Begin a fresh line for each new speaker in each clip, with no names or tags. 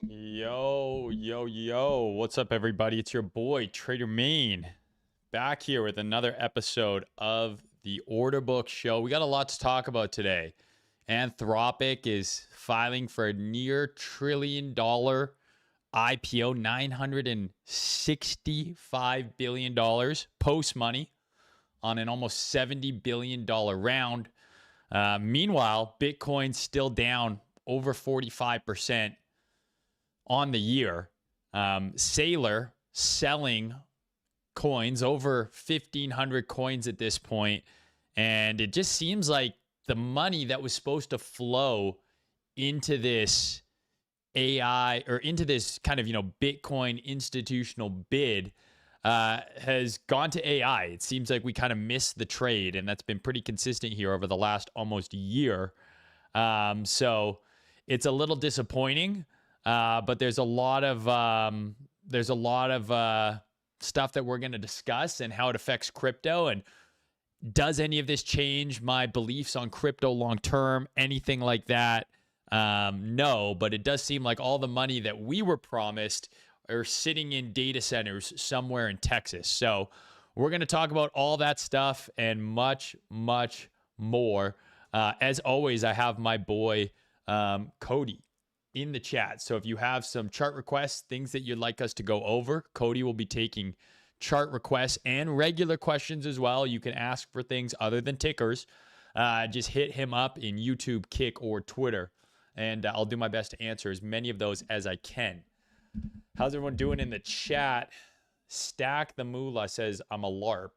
Yo, yo, yo. What's up, everybody? It's your boy, Trader Main, back here with another episode of the Order Book Show. We got a lot to talk about today. Anthropic is filing for a near $1 trillion IPO, $965 billion post money on an almost $70 billion round. Meanwhile, Bitcoin's still down over 45% on the year. Sailor selling coins, over 1,500 coins at this point. And it just seems like the money that was supposed to flow into this AI or into this kind of, Bitcoin institutional bid has gone to AI. It seems like we kind of missed the trade, and that's been pretty consistent here over the last almost year. So it's a little disappointing. But there's a lot of stuff that we're going to discuss and how it affects crypto. And does any of this change my beliefs on crypto long term? Anything like that? No, but it does seem like all the money that we were promised are sitting in data centers somewhere in Texas. So we're going to talk about all that stuff and much, much more. As always, I have my boy Cody in the chat. So if you have some chart requests, things that you'd like us to go over, Cody will be taking chart requests and regular questions as well. You can ask for things other than tickers. Just hit him up in YouTube, Kick, or Twitter, and I'll do my best to answer as many of those as I can. How's everyone doing in the chat? Stack the Moolah says, I'm a LARP.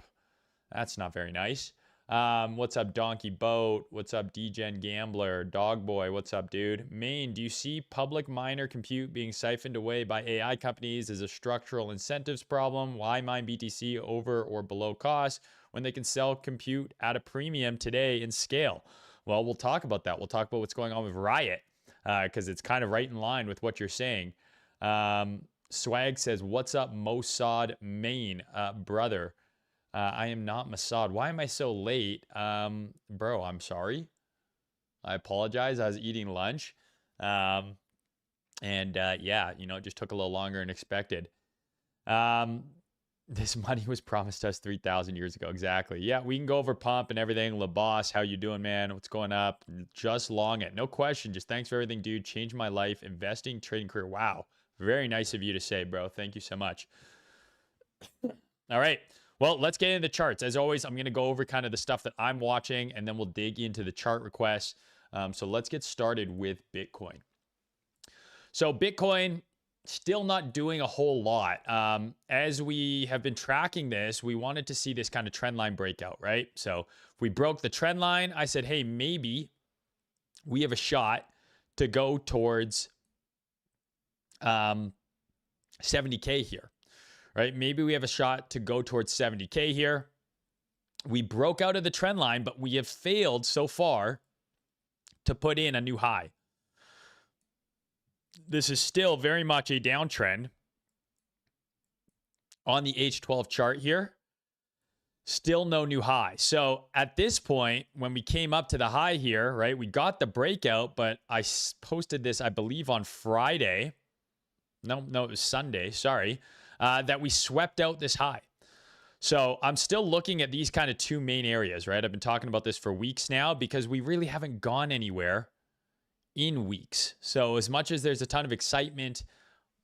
That's not very nice. What's up, Donkey Boat? What's up, DGen Gambler? Dogboy, what's up, dude? Maine, do you see public miner compute being siphoned away by AI companies as a structural incentives problem? Why mine BTC over or below cost when they can sell compute at a premium today in scale? Well, we'll talk about that. We'll talk about what's going on with Riot because it's kind of right in line with what you're saying. Swag says, what's up, Mossad Maine? Brother. I am not Mossad. Why am I so late? Bro, I'm sorry. I apologize. I was eating lunch. Yeah, it just took a little longer than expected. This money was promised us 3,000 years ago. Exactly. Yeah, we can go over pump and everything. LaBoss, how you doing, man? What's going up? Just long it. No question. Just thanks for everything, dude. Changed my life. Investing, trading career. Wow. Very nice of you to say, bro. Thank you so much. All right. Well, let's get into the charts. As always, I'm going to go over kind of the stuff that I'm watching, and then we'll dig into the chart requests. So let's get started with Bitcoin. So Bitcoin still not doing a whole lot. As we have been tracking this, we wanted to see this kind of trend line breakout, right? So if we broke the trend line, I said, hey, maybe we have a shot to go towards 70K here. Right? Maybe we have a shot to go towards 70K here. We broke out of the trend line, but we have failed so far to put in a new high. This is still very much a downtrend on the H12 chart here. Still no new high. So at this point, when we came up to the high here, right, we got the breakout, but I posted this, I believe, on Friday. No, it was Sunday. Sorry. That we swept out this high. So I'm still looking at these kind of two main areas, right? I've been talking about this for weeks now because we really haven't gone anywhere in weeks. So as much as there's a ton of excitement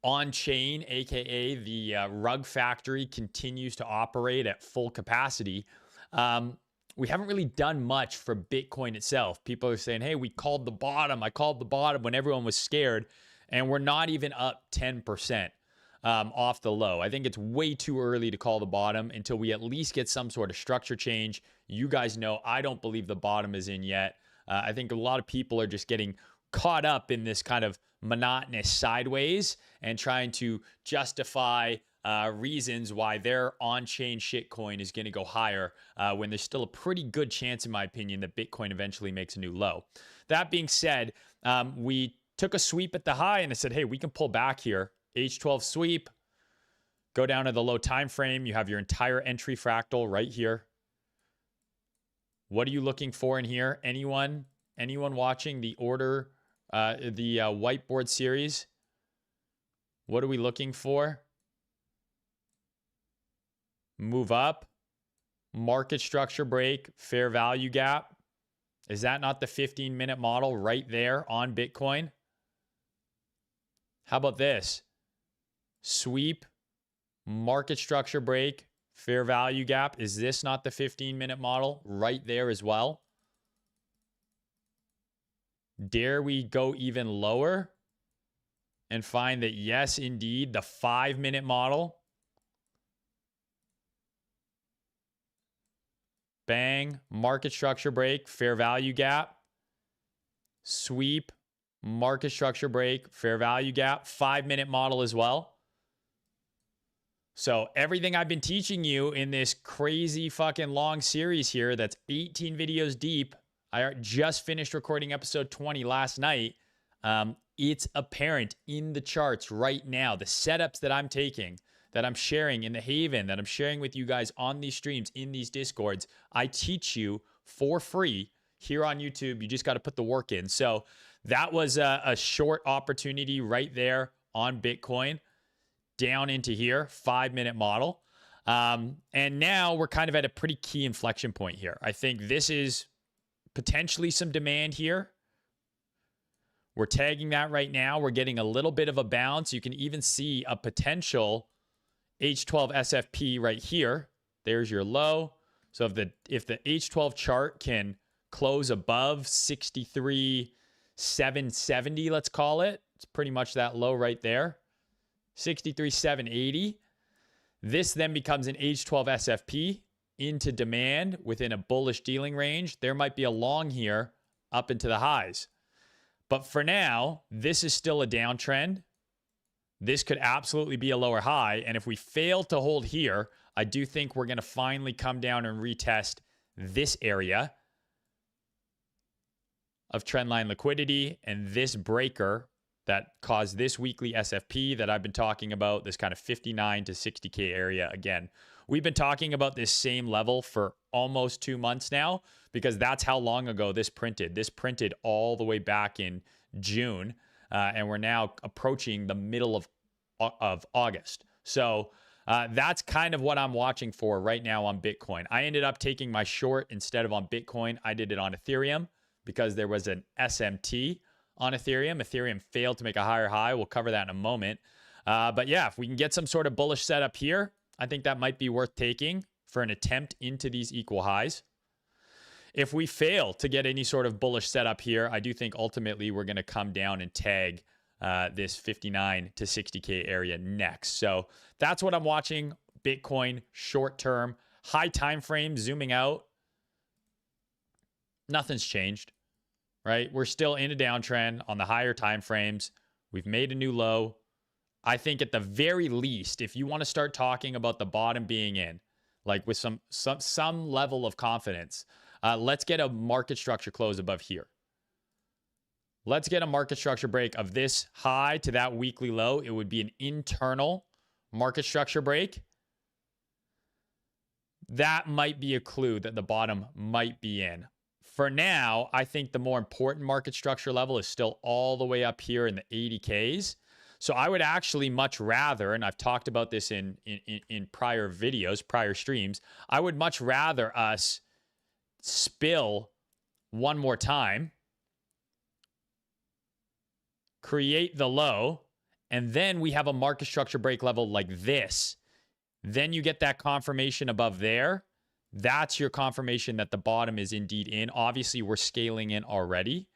on chain, aka the rug factory continues to operate at full capacity, we haven't really done much for Bitcoin itself. People are saying, hey, we called the bottom. I called the bottom when everyone was scared, and we're not even up 10%. Off the low. I think it's way too early to call the bottom until we at least get some sort of structure change. You guys know I don't believe the bottom is in yet. I think a lot of people are just getting caught up in this kind of monotonous sideways and trying to justify reasons why their on-chain shitcoin is going to go higher when there's still a pretty good chance, in my opinion, that Bitcoin eventually makes a new low. That being said, we took a sweep at the high and I said, hey, we can pull back here. H12 sweep, go down to the low time frame. You have your entire entry fractal right here. What are you looking for in here? Anyone watching the order, the whiteboard series? What are we looking for? Move up, market structure break, fair value gap. Is that not the 15-minute model right there on Bitcoin? How about this? Sweep, market structure break, fair value gap. Is this not the 15-minute model right there as well? Dare we go even lower and find that, yes, indeed, the 5-minute model. Bang, market structure break, fair value gap. Sweep, market structure break, fair value gap. 5-minute model as well. So everything I've been teaching you in this crazy fucking long series here that's 18 videos deep. I just finished recording episode 20 last night. It's apparent in the charts right now. The setups that I'm taking, that I'm sharing in the Haven, that I'm sharing with you guys on these streams, in these Discords, I teach you for free here on YouTube. You just got to put the work in. So that was a short opportunity right there on Bitcoin. Down into here, 5-minute model. And now we're kind of at a pretty key inflection point here. I think this is potentially some demand here. We're tagging that right now. We're getting a little bit of a bounce. You can even see a potential H12 SFP right here. There's your low. So if the H12 chart can close above 63,770, let's call it. It's pretty much that low right there. 63,780. This then becomes an H12 SFP into demand within a bullish dealing range. There might be a long here up into the highs. But for now, this is still a downtrend. This could absolutely be a lower high. And if we fail to hold here, I do think we're going to finally come down and retest this area of trendline liquidity and this breaker that caused this weekly SFP that I've been talking about, this kind of 59 to 60K area. Again, we've been talking about this same level for almost 2 months now because that's how long ago this printed. This printed all the way back in June, and we're now approaching the middle of August. So that's kind of what I'm watching for right now on Bitcoin. I ended up taking my short instead of on Bitcoin. I did it on Ethereum because there was an SMT on Ethereum. Ethereum failed to make a higher high. We'll cover that in a moment. But yeah, if we can get some sort of bullish setup here, I think that might be worth taking for an attempt into these equal highs. If we fail to get any sort of bullish setup here, I do think ultimately we're going to come down and tag this 59 to 60K area next. So that's what I'm watching. Bitcoin short term, high time frame, zooming out. Nothing's changed. Right? We're still in a downtrend on the higher time frames. We've made a new low. I think at the very least, if you want to start talking about the bottom being in, like with some level of confidence, let's get a market structure close above here. Let's get a market structure break of this high to that weekly low. It would be an internal market structure break. That might be a clue that the bottom might be in. For now, I think the more important market structure level is still all the way up here in the 80Ks. So I would actually much rather, and I've talked about this in prior videos, prior streams, I would much rather us spill one more time, create the low, and then we have a market structure break level like this. Then you get that confirmation above there. That's your confirmation that the bottom is indeed in. Obviously, we're scaling in already,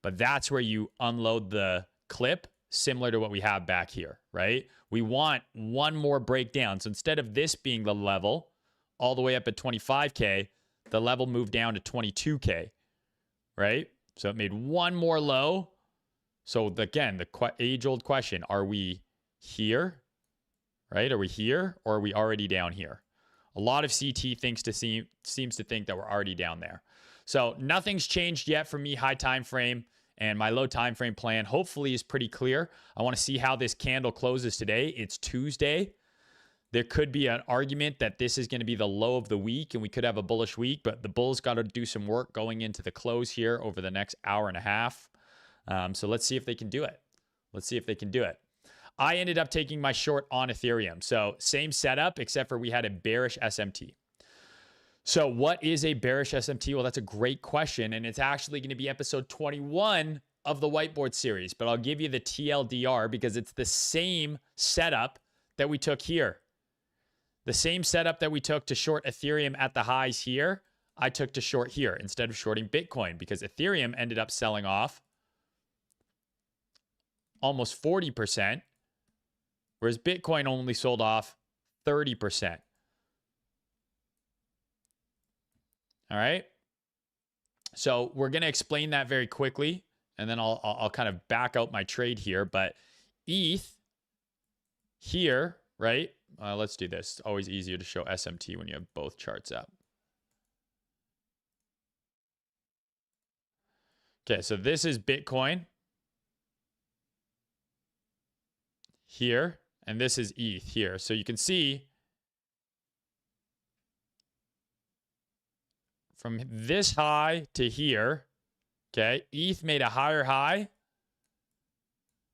but that's where you unload the clip, similar to what we have back here, right? We want one more breakdown. So instead of this being the level all the way up at 25K, the level moved down to 22K, right? So it made one more low. So again, the age-old question, are we here, right? Are we here or are we already down here? A lot of CT seems to think that we're already down there. So nothing's changed yet for me, high time frame, and my low time frame plan hopefully is pretty clear. I want to see how this candle closes today. It's Tuesday. There could be an argument that this is going to be the low of the week and we could have a bullish week, but the bulls got to do some work going into the close here over the next hour and a half. So let's see if they can do it. Let's see if they can do it. I ended up taking my short on Ethereum. So same setup, except for we had a bearish SMT. So what is a bearish SMT? Well, that's a great question. And it's actually going to be episode 21 of the whiteboard series. But I'll give you the TLDR because it's the same setup that we took here. The same setup that we took to short Ethereum at the highs here, I took to short here instead of shorting Bitcoin because Ethereum ended up selling off almost 40%, whereas Bitcoin only sold off 30%. All right. So we're going to explain that very quickly, and then I'll kind of back out my trade here. But ETH here, right? Let's do this. It's always easier to show SMT when you have both charts up. Okay, so this is Bitcoin here, and this is ETH here. So you can see from this high to here, okay, ETH made a higher high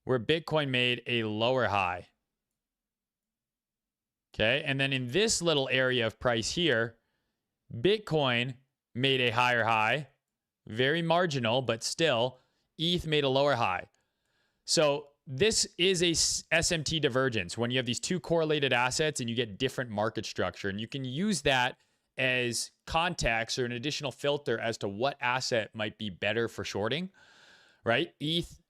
where Bitcoin made a lower high. Okay, and then in this little area of price here, Bitcoin made a higher high, very marginal, but still, ETH made a lower high. So this is a SMT divergence when you have these two correlated assets and you get different market structure. And you can use that as context or an additional filter as to what asset might be better for shorting, right? ETH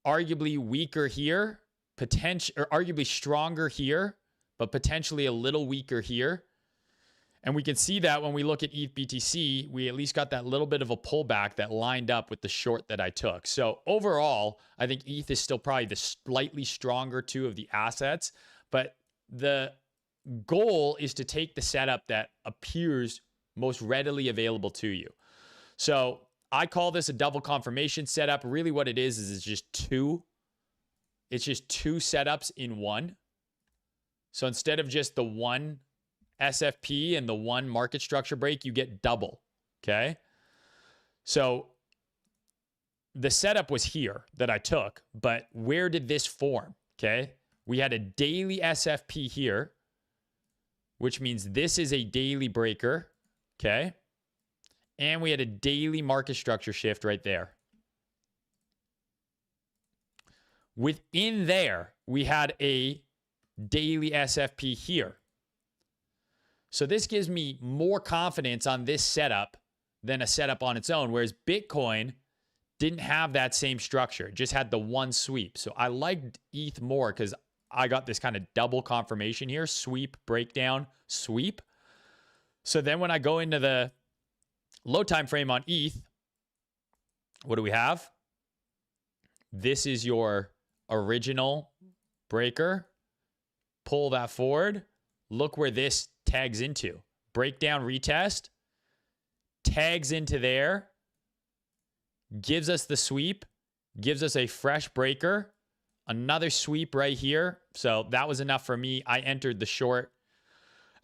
arguably weaker here, or arguably stronger here, but potentially a little weaker here. And we can see that when we look at ETH BTC, we at least got that little bit of a pullback that lined up with the short that I took. So overall, I think ETH is still probably the slightly stronger two of the assets, but the goal is to take the setup that appears most readily available to you. So I call this a double confirmation setup. Really what it is it's just two setups in one. So instead of just the one SFP and the one market structure break, you get double, okay? So the setup was here that I took, but where did this form, okay? We had a daily SFP here, which means this is a daily breaker, okay? And we had a daily market structure shift right there. Within there, we had a daily SFP here. So this gives me more confidence on this setup than a setup on its own, whereas Bitcoin didn't have that same structure. It just had the one sweep. So I liked ETH more because I got this kind of double confirmation here, sweep, breakdown, sweep. So then when I go into the low time frame on ETH, what do we have? This is your original breaker. Pull that forward. Look where this tags into. Breakdown, retest. Tags into there. Gives us the sweep. Gives us a fresh breaker. Another sweep right here. So that was enough for me. I entered the short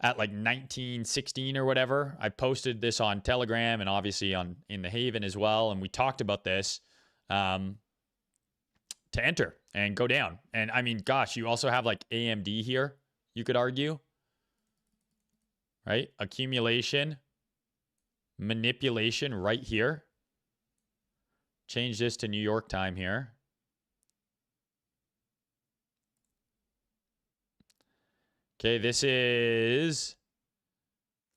at like 1916 or whatever. I posted this on Telegram and obviously in the Haven as well. And we talked about this to enter and go down. And I mean, gosh, you also have like AMD here, you could argue. Right? Accumulation, manipulation right here. Change this to New York time here. Okay, this is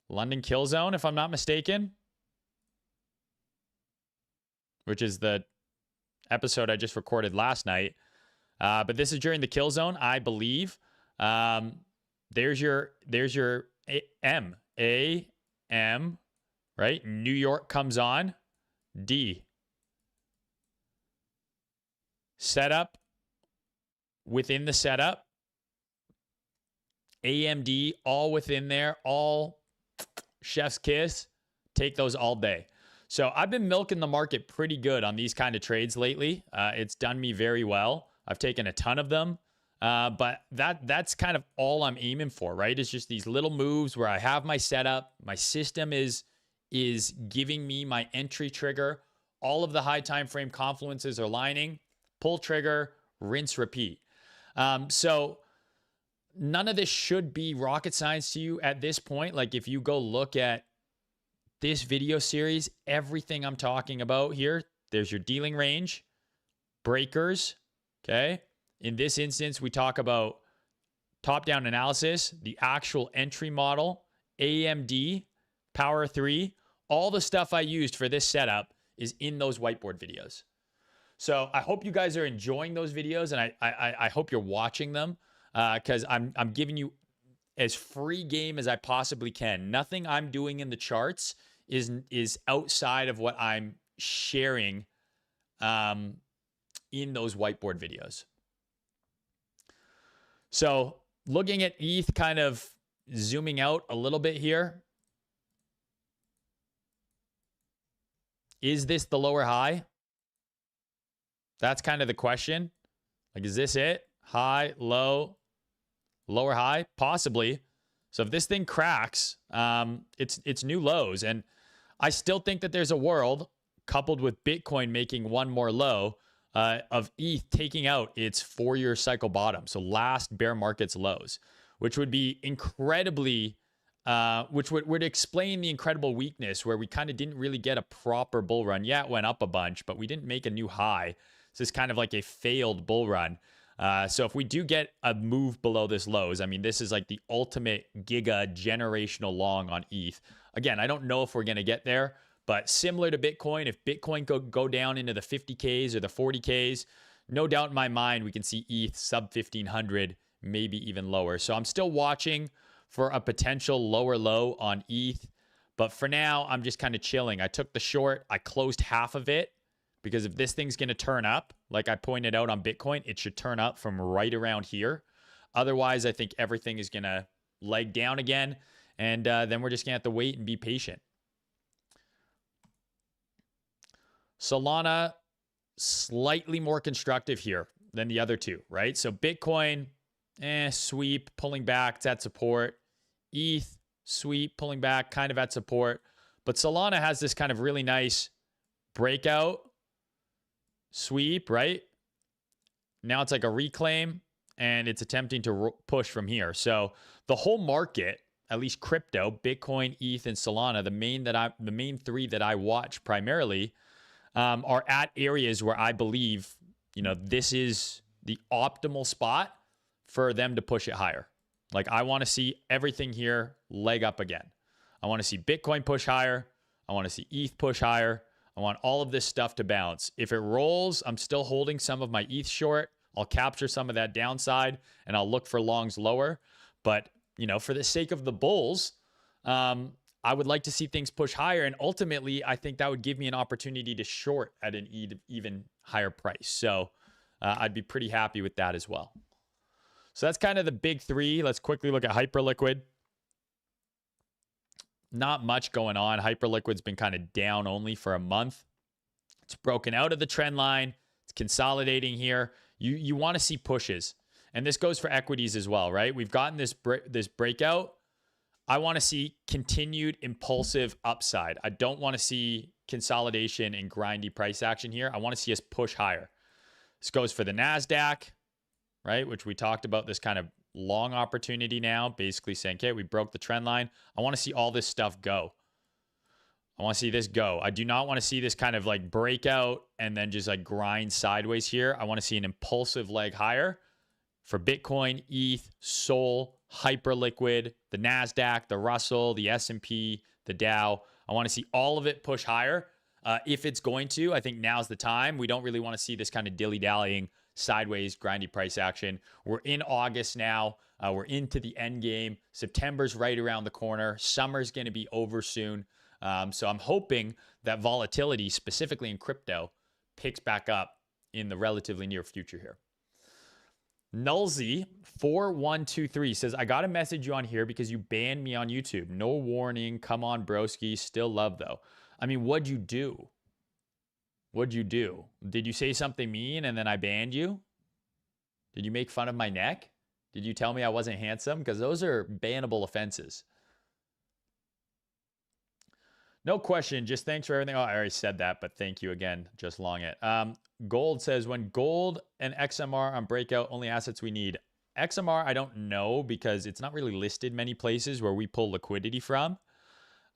London Kill Zone, if I'm not mistaken, which is the episode I just recorded last night. But this is during the Kill Zone, I believe. There's your M, right? New York comes on. D. Setup within the setup. AMD, all within there, all chef's kiss. Take those all day. So I've been milking the market pretty good on these kind of trades lately. It's done me very well. I've taken a ton of them. But that's kind of all I'm aiming for, right? It's just these little moves where I have my setup. My system is giving me my entry trigger. All of the high time frame confluences are lining. Pull trigger, rinse, repeat. So none of this should be rocket science to you at this point. Like if you go look at this video series, everything I'm talking about here, there's your dealing range, breakers, okay? In this instance, we talk about top-down analysis, the actual entry model, AMD, Power 3, all the stuff I used for this setup is in those whiteboard videos. So I hope you guys are enjoying those videos, and I hope you're watching them because I'm giving you as free game as I possibly can. Nothing I'm doing in the charts is outside of what I'm sharing in those whiteboard videos. So looking at ETH, kind of zooming out a little bit here. Is this the lower high? That's kind of the question. Like, is this it? High, low, lower high? Possibly. So if this thing cracks, it's new lows. And I still think that there's a world, coupled with Bitcoin making one more low, of ETH taking out its 4-year cycle bottom. So last bear market's lows, which would be incredibly, which would explain the incredible weakness where we kind of didn't really get a proper bull run. Yeah, it went up a bunch, but we didn't make a new high. So it's kind of like a failed bull run. So if we do get a move below this lows, I mean, this is like the ultimate giga generational long on ETH. Again, I don't know if we're going to get there, but similar to Bitcoin, if Bitcoin go down into the 50Ks or the 40Ks, no doubt in my mind, we can see ETH sub 1500, maybe even lower. So I'm still watching for a potential lower low on ETH. But for now, I'm just kind of chilling. I took the short. I closed half of it because if this thing's going to turn up, like I pointed out on Bitcoin, it should turn up from right around here. Otherwise, I think everything is going to leg down again. And then we're just going to have to wait and be patient. Solana, slightly more constructive here than the other two, right? So Bitcoin, sweep, pulling back, it's at support. ETH, sweep, pulling back, kind of at support. But Solana has this kind of really nice breakout, sweep, right? Now it's like a reclaim, and it's attempting to push from here. So the whole market, at least crypto, Bitcoin, ETH, and Solana, the main three that I watch primarily, are at areas where I believe, this is the optimal spot for them to push it higher. Like I want to see everything here leg up again. I want to see Bitcoin push higher. I want to see ETH push higher. I want all of this stuff to bounce. If it rolls, I'm still holding some of my ETH short. I'll capture some of that downside and I'll look for longs lower. But, for the sake of the bulls, I would like to see things push higher. And ultimately, I think that would give me an opportunity to short at an even higher price. So I'd be pretty happy with that as well. So that's kind of the big three. Let's quickly look at Hyperliquid. Not much going on. Hyperliquid's been kind of down only for a month. It's broken out of the trend line. It's consolidating here. You want to see pushes. And this goes for equities as well, right? We've gotten this breakout. I want to see continued impulsive upside. I don't want to see consolidation and grindy price action here. I want to see us push higher. This goes for the NASDAQ, right? Which we talked about, this kind of long opportunity now, basically saying, okay, we broke the trend line. I want to see all this stuff go. I want to see this go. I do not want to see this kind of like breakout and then just like grind sideways here. I want to see an impulsive leg higher for Bitcoin, ETH, Sol, Hyperliquid, the NASDAQ, the Russell, the S&P, the Dow. I want to see all of it push higher. If it's going to, I think now's the time. We don't really want to see this kind of dilly-dallying sideways grindy price action. We're in August now. We're into the end game. September's right around the corner. Summer's going to be over soon. So I'm hoping that volatility, specifically in crypto, picks back up in the relatively near future here. Nullsy4123 says, I got to message you on here because you banned me on YouTube. No warning. Come on, broski. Still love, though. I mean, what'd you do? What'd you do? Did you say something mean and then I banned you? Did you make fun of my neck? Did you tell me I wasn't handsome? Because those are bannable offenses. No question. Just thanks for everything. Oh, I already said that, but thank you again. Just long it. Gold says, when gold and XMR on breakout, only assets we need. XMR, I don't know because it's not really listed many places where we pull liquidity from.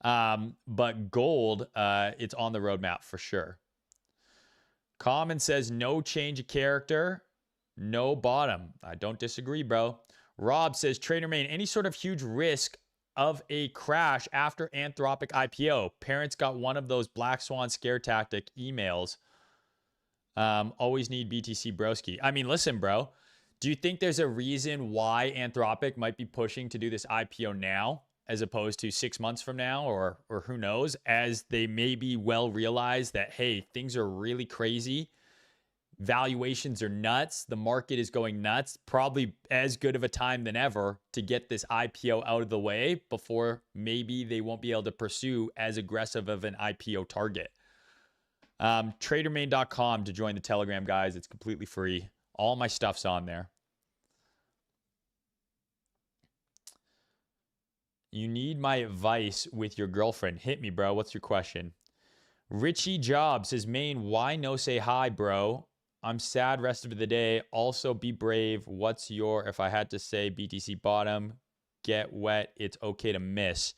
But gold, it's on the roadmap for sure. Common says, no change of character, no bottom. I don't disagree, bro. Rob says, Trader Main, any sort of huge risk of a crash after Anthropic IPO? Parents got one of those Black Swan scare tactic emails. Always need BTC broski. I mean, listen, bro. Do you think there's a reason why Anthropic might be pushing to do this IPO now as opposed to 6 months from now, or who knows, as they maybe well realize that, hey, things are really crazy. Valuations are nuts. The market is going nuts. Probably as good of a time than ever to get this IPO out of the way before maybe they won't be able to pursue as aggressive of an IPO target. Tradermain.com to join the Telegram, guys. It's completely free. All my stuff's on there. You need my advice with your girlfriend. Hit me, bro. What's your question? Richie Jobs says, Main, why no say hi, bro? I'm sad rest of the day. Also, be brave. What's your, if I had to say BTC bottom, get wet, it's okay to miss.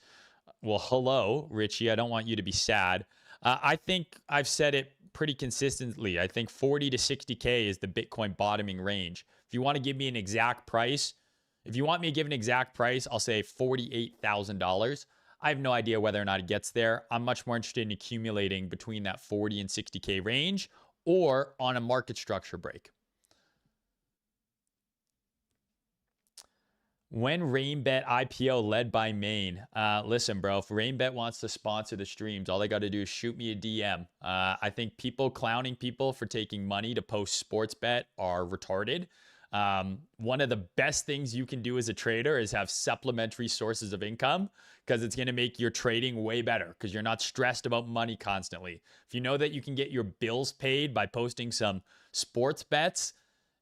Well, hello, Richie. I don't want you to be sad. I think I've said it pretty consistently. I think 40 to 60K is the Bitcoin bottoming range. If you want to give me an exact price, if you want me to give an exact price, I'll say $48,000. I have no idea whether or not it gets there. I'm much more interested in accumulating between that 40 and 60K range or on a market structure break. When RainBet IPO led by Main? Listen, bro, if RainBet wants to sponsor the streams, all they got to do is shoot me a DM. I think people clowning people for taking money to post sports bet are retarded. One of the best things you can do as a trader is have supplementary sources of income, because it's going to make your trading way better because you're not stressed about money constantly. If you know that you can get your bills paid by posting some sports bets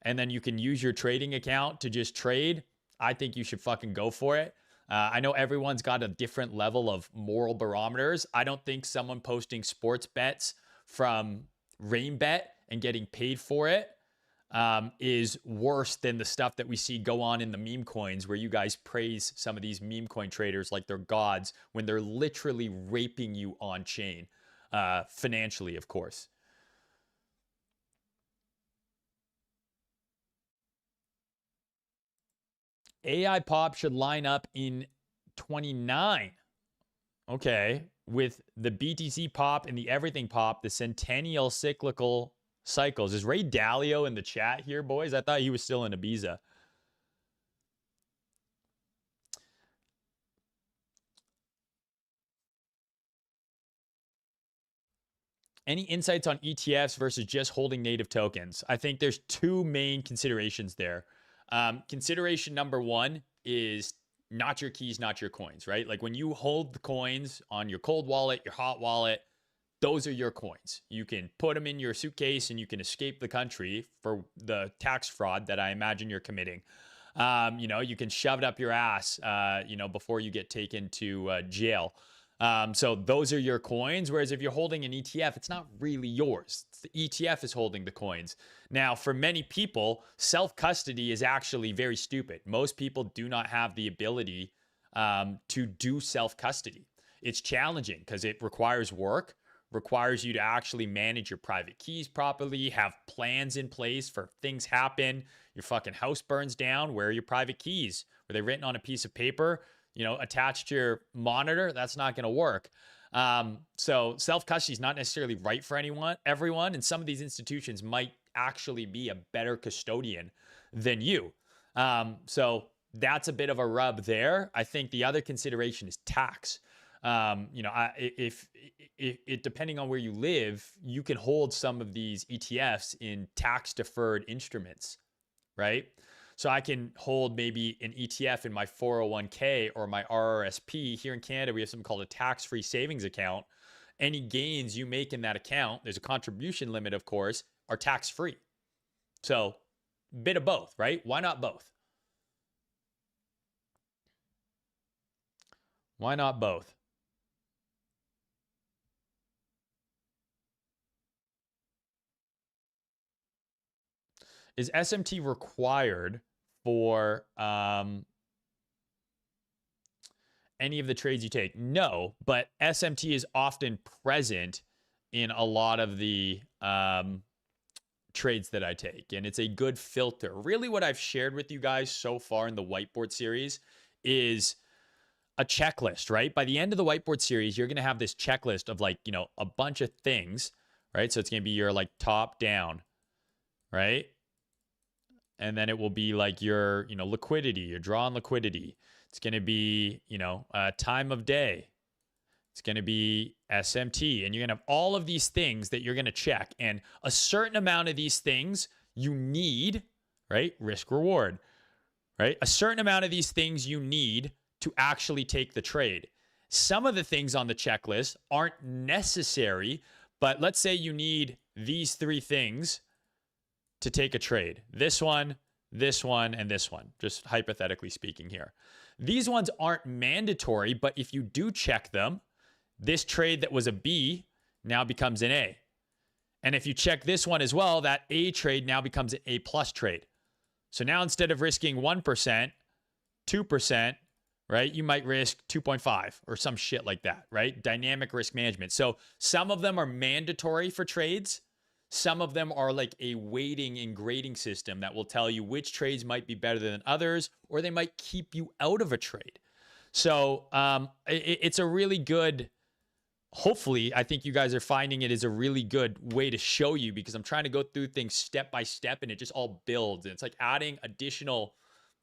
and then you can use your trading account to just trade, I think you should fucking go for it. I know everyone's got a different level of moral barometers. I don't think someone posting sports bets from RainBet and getting paid for it is worse than the stuff that we see go on in the meme coins, where you guys praise some of these meme coin traders like they're gods when they're literally raping you on chain, financially, of course. AI pop should line up in 29. Okay. With the BTC pop and the everything pop, the centennial cyclical cycles. Is Ray Dalio in the chat here, boys? I thought he was still in Ibiza. Any insights on ETFs versus just holding native tokens? I think there's two main considerations there. Consideration number one is not your keys, not your coins, right? Like when you hold the coins on your cold wallet, your hot wallet, those are your coins. You can put them in your suitcase and you can escape the country for the tax fraud that I imagine you're committing. You can shove it up your ass, before you get taken to jail. So those are your coins. Whereas if you're holding an ETF, it's not really yours. The ETF is holding the coins. Now, for many people, self-custody is actually very stupid. Most people do not have the ability to do self-custody. It's challenging because it requires work, requires you to actually manage your private keys properly, have plans in place for things happen. Your fucking house burns down. Where are your private keys? Were they written on a piece of paper, attached to your monitor? That's not going to work. So self-custody is not necessarily right for everyone. And some of these institutions might actually be a better custodian than you. So that's a bit of a rub there. I think the other consideration is tax. If depending on where you live, you can hold some of these ETFs in tax deferred instruments, right? So I can hold maybe an ETF in my 401k or my RRSP. Here in Canada, we have something called a tax-free savings account. Any gains you make in that account, there's a contribution limit, of course, are tax-free. So bit of both, right? Why not both? Why not both? Is SMT required for any of the trades you take? No, but SMT is often present in a lot of the trades that I take, and it's a good filter. Really, what I've shared with you guys so far in the whiteboard series is a checklist, right? By the end of the whiteboard series, you're going to have this checklist of like, a bunch of things, right? So it's going to be your like top down, right? And then it will be like your, liquidity, your draw on liquidity. It's going to be, time of day. It's going to be SMT. And you're going to have all of these things that you're going to check. And a certain amount of these things you need, right? Risk reward, right? A certain amount of these things you need to actually take the trade. Some of the things on the checklist aren't necessary, but let's say you need these 3 things to take a trade. This one, and this one, just hypothetically speaking here. These ones aren't mandatory, but if you do check them, this trade that was a B now becomes an A. And if you check this one as well, that A trade now becomes an A plus trade. So now instead of risking 1%, 2%, right, you might risk 2.5 or some shit like that, right? Dynamic risk management. So some of them are mandatory for trades. Some of them are like a weighting and grading system that will tell you which trades might be better than others, or they might keep you out of a trade. So it's a really good, hopefully, I think you guys are finding it is a really good way to show you, because I'm trying to go through things step by step and it just all builds. And it's like adding additional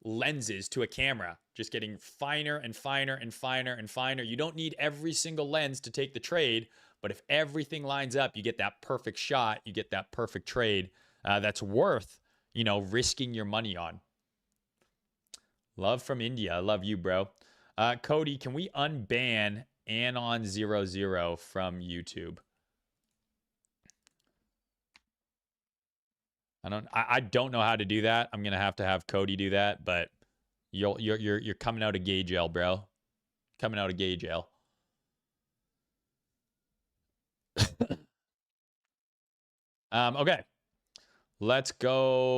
lenses to a camera, just getting finer and finer and finer and finer. You don't need every single lens to take the trade, but if everything lines up, you get that perfect shot, you get that perfect trade that's worth, risking your money on. Love from India. I love you, bro. Cody, can we unban Anon00 from YouTube? I don't know how to do that. I'm gonna have to have Cody do that, but you're coming out of gay jail, bro. Coming out of gay jail. Okay. Let's go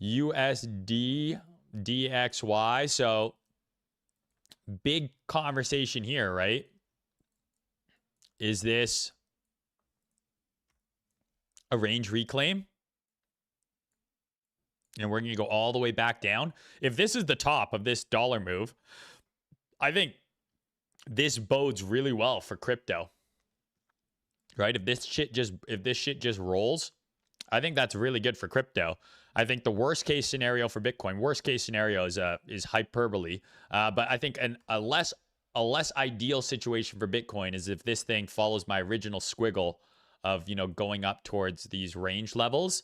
USD DXY. So big conversation here, right? Is this a range reclaim? And we're going to go all the way back down. If this is the top of this dollar move, I think this bodes really well for crypto. Right? If this shit just rolls, I think that's really good for crypto. I think the worst case scenario for Bitcoin, worst case scenario is hyperbole. But I think a less ideal situation for Bitcoin is if this thing follows my original squiggle of, going up towards these range levels.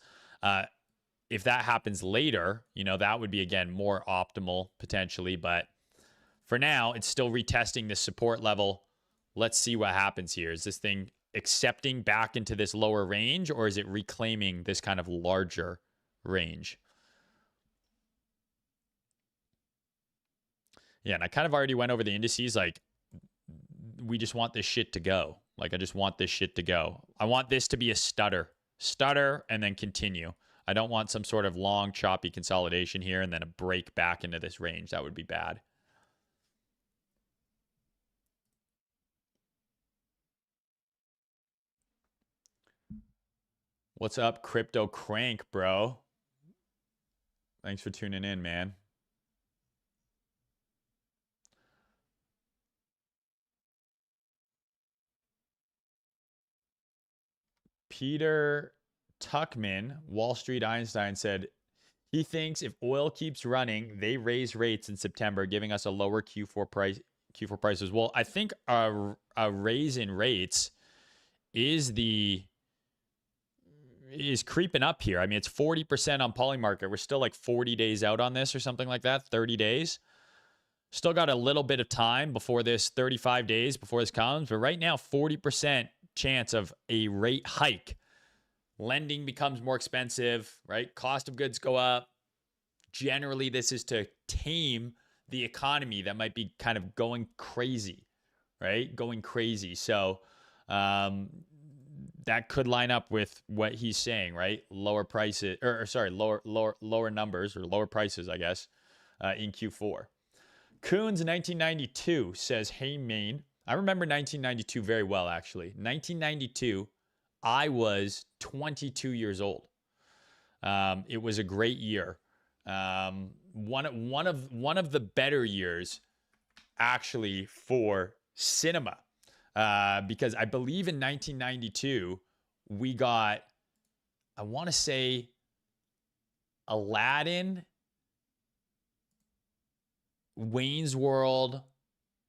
If that happens later, that would be, again, more optimal potentially. But for now, it's still retesting this support level. Let's see what happens here. Is this thing accepting back into this lower range, or is it reclaiming this kind of larger range? Yeah, and I kind of already went over the indices. Like, we just want this shit to go. Like, I just want this shit to go. I want this to be a stutter, and then continue. I don't want some sort of long, choppy consolidation here and then a break back into this range. That would be bad. What's up, Crypto Crank, bro? Thanks for tuning in, man. Peter Tuckman, Wall Street Einstein, said he thinks if oil keeps running, they raise rates in September, giving us a lower Q4 prices. Well, I think a raise in rates is creeping up here. I mean, it's 40% on Polymarket. We're still like 40 days out on this or something like that, 30 days. Still got a little bit of time before this, 35 days before this comes. But right now, 40% chance of a rate hike. Lending becomes more expensive, right? Cost of goods go up. Generally, this is to tame the economy that might be kind of going crazy, right? Going crazy. So that could line up with what he's saying, right? Lower prices, or sorry, lower numbers or lower prices, I guess, in Q4. Coons 1992 says, "Hey Maine, I remember 1992 very well, actually. 1992, I was 22 years old. It was a great year. One of the better years, actually, for cinema, because I believe in 1992 we got, I want to say, Aladdin, Wayne's World,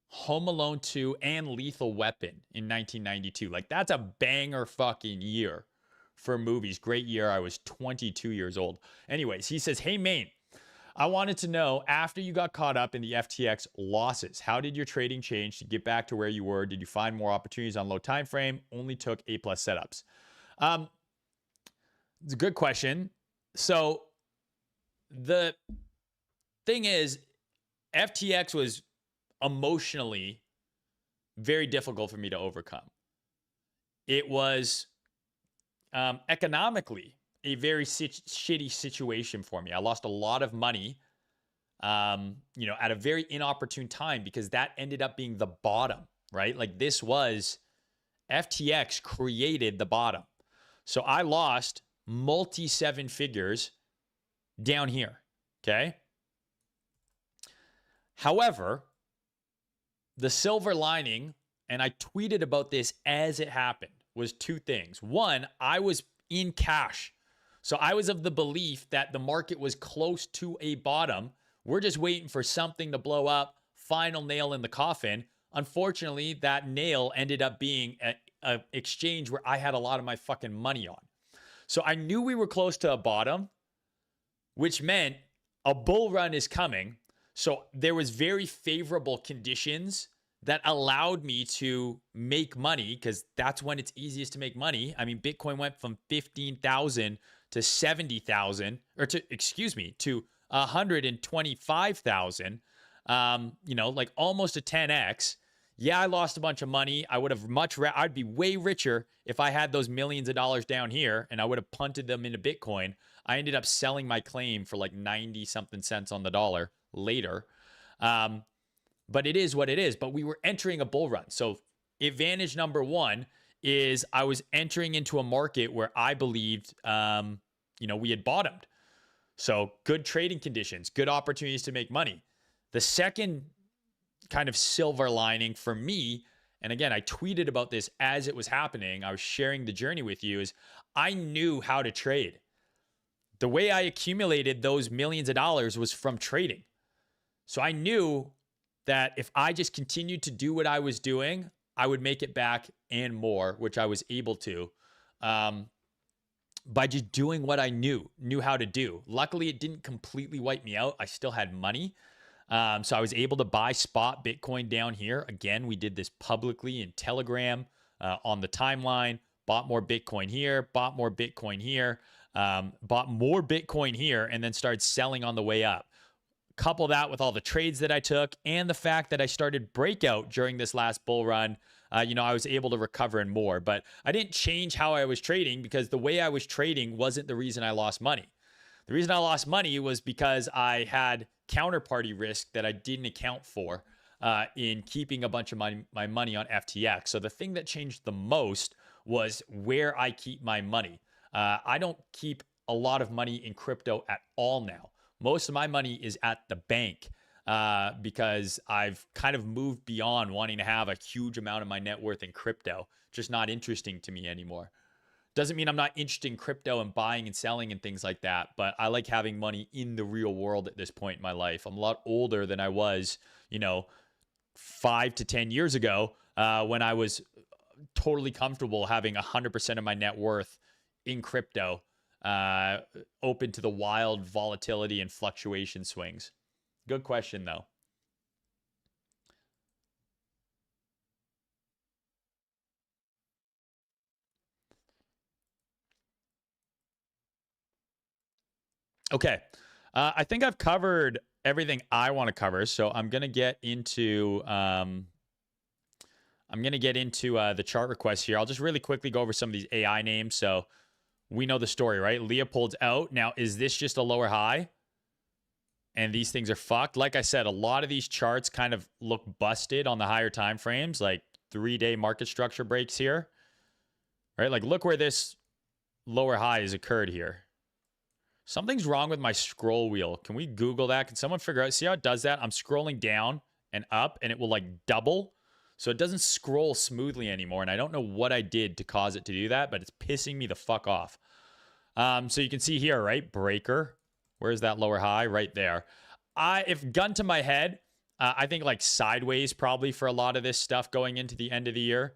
Home Alone 2, and Lethal Weapon in 1992. Like, that's a banger fucking year for movies. Great year. I was 22 years old. Anyways, he says, "Hey, Maine, I wanted to know, after you got caught up in the FTX losses, how did your trading change to get back to where you were? Did you find more opportunities on low time frame? Only took A+ setups?" It's a good question. So the thing is, FTX was emotionally very difficult for me to overcome. It was economically a very shitty situation for me. I lost a lot of money, at a very inopportune time, because that ended up being the bottom, right? Like, this was, FTX created the bottom. So I lost multi-seven figures down here, okay? However, the silver lining, and I tweeted about this as it happened, was two things. One, I was in cash. So I was of the belief that the market was close to a bottom. We're just waiting for something to blow up, final nail in the coffin. Unfortunately, that nail ended up being an exchange where I had a lot of my fucking money on. So I knew we were close to a bottom, which meant a bull run is coming. So there was very favorable conditions that allowed me to make money, because that's when it's easiest to make money. I mean, Bitcoin went from 15,000 to 70,000, or to 125,000, like almost a 10x. Yeah, I lost a bunch of money. I would have I'd be way richer if I had those millions of dollars down here and I would have punted them into Bitcoin. I ended up selling my claim for like 90 something cents on the dollar later. But it is what it is. But we were entering a bull run. So advantage number one is I was entering into a market where I believed, we had bottomed. So good trading conditions, good opportunities to make money. The second kind of silver lining for me, and again, I tweeted about this as it was happening, I was sharing the journey with you, is I knew how to trade. The way I accumulated those millions of dollars was from trading. So I knew that if I just continued to do what I was doing, I would make it back and more, which I was able to, by just doing what I knew how to do. Luckily, it didn't completely wipe me out. I still had money. So I was able to buy spot Bitcoin down here. Again, we did this publicly in Telegram, on the timeline, bought more Bitcoin here, bought more Bitcoin here, bought more Bitcoin here, and then started selling on the way up. Couple that with all the trades that I took and the fact that I started breakout during this last bull run, I was able to recover and more. But I didn't change how I was trading, because the way I was trading wasn't the reason I lost money. The reason I lost money was because I had counterparty risk that I didn't account for in keeping a bunch of my money on FTX. So the thing that changed the most was where I keep my money. I don't keep a lot of money in crypto at all now. Most of my money is at the bank, because I've kind of moved beyond wanting to have a huge amount of my net worth in crypto. Just not interesting to me anymore. Doesn't mean I'm not interested in crypto and buying and selling and things like that, but I like having money in the real world at this point in my life. I'm a lot older than I was, 5 to 10 years ago, when I was totally comfortable having 100% of my net worth in crypto, open to the wild volatility and fluctuation swings. Good question, though. Okay. I think I've covered everything I want to cover, so I'm going to get into I'm going to get into the chart requests here. I'll just really quickly go over some of these AI names. So we know the story, right? Leopold's out. Now, is this just a lower high? And these things are fucked. Like I said, a lot of these charts kind of look busted on the higher time frames, like 3-day market structure breaks here, right? Like, look where this lower high has occurred here. Something's wrong with my scroll wheel. Can we Google that? Can someone figure out? See how it does that? I'm scrolling down and up, and it will like double. So it doesn't scroll smoothly anymore. And I don't know what I did to cause it to do that, but it's pissing me the fuck off. So you can see here, right? Breaker. Where's that lower high? Right there. If gun to my head, I think like sideways probably for a lot of this stuff going into the end of the year.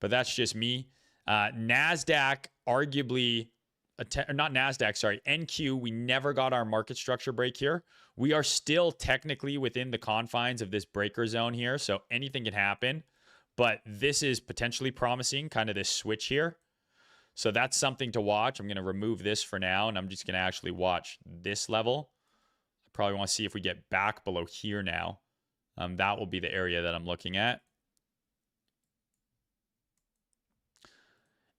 But that's just me. NASDAQ arguably... not NASDAQ, sorry, NQ, we never got our market structure break here. We are still technically within the confines of this breaker zone here, so anything can happen. But this is potentially promising, kind of this switch here. So that's something to watch. I'm going to remove this for now, and I'm just going to actually watch this level. I probably want to see if we get back below here now. That will be the area that I'm looking at.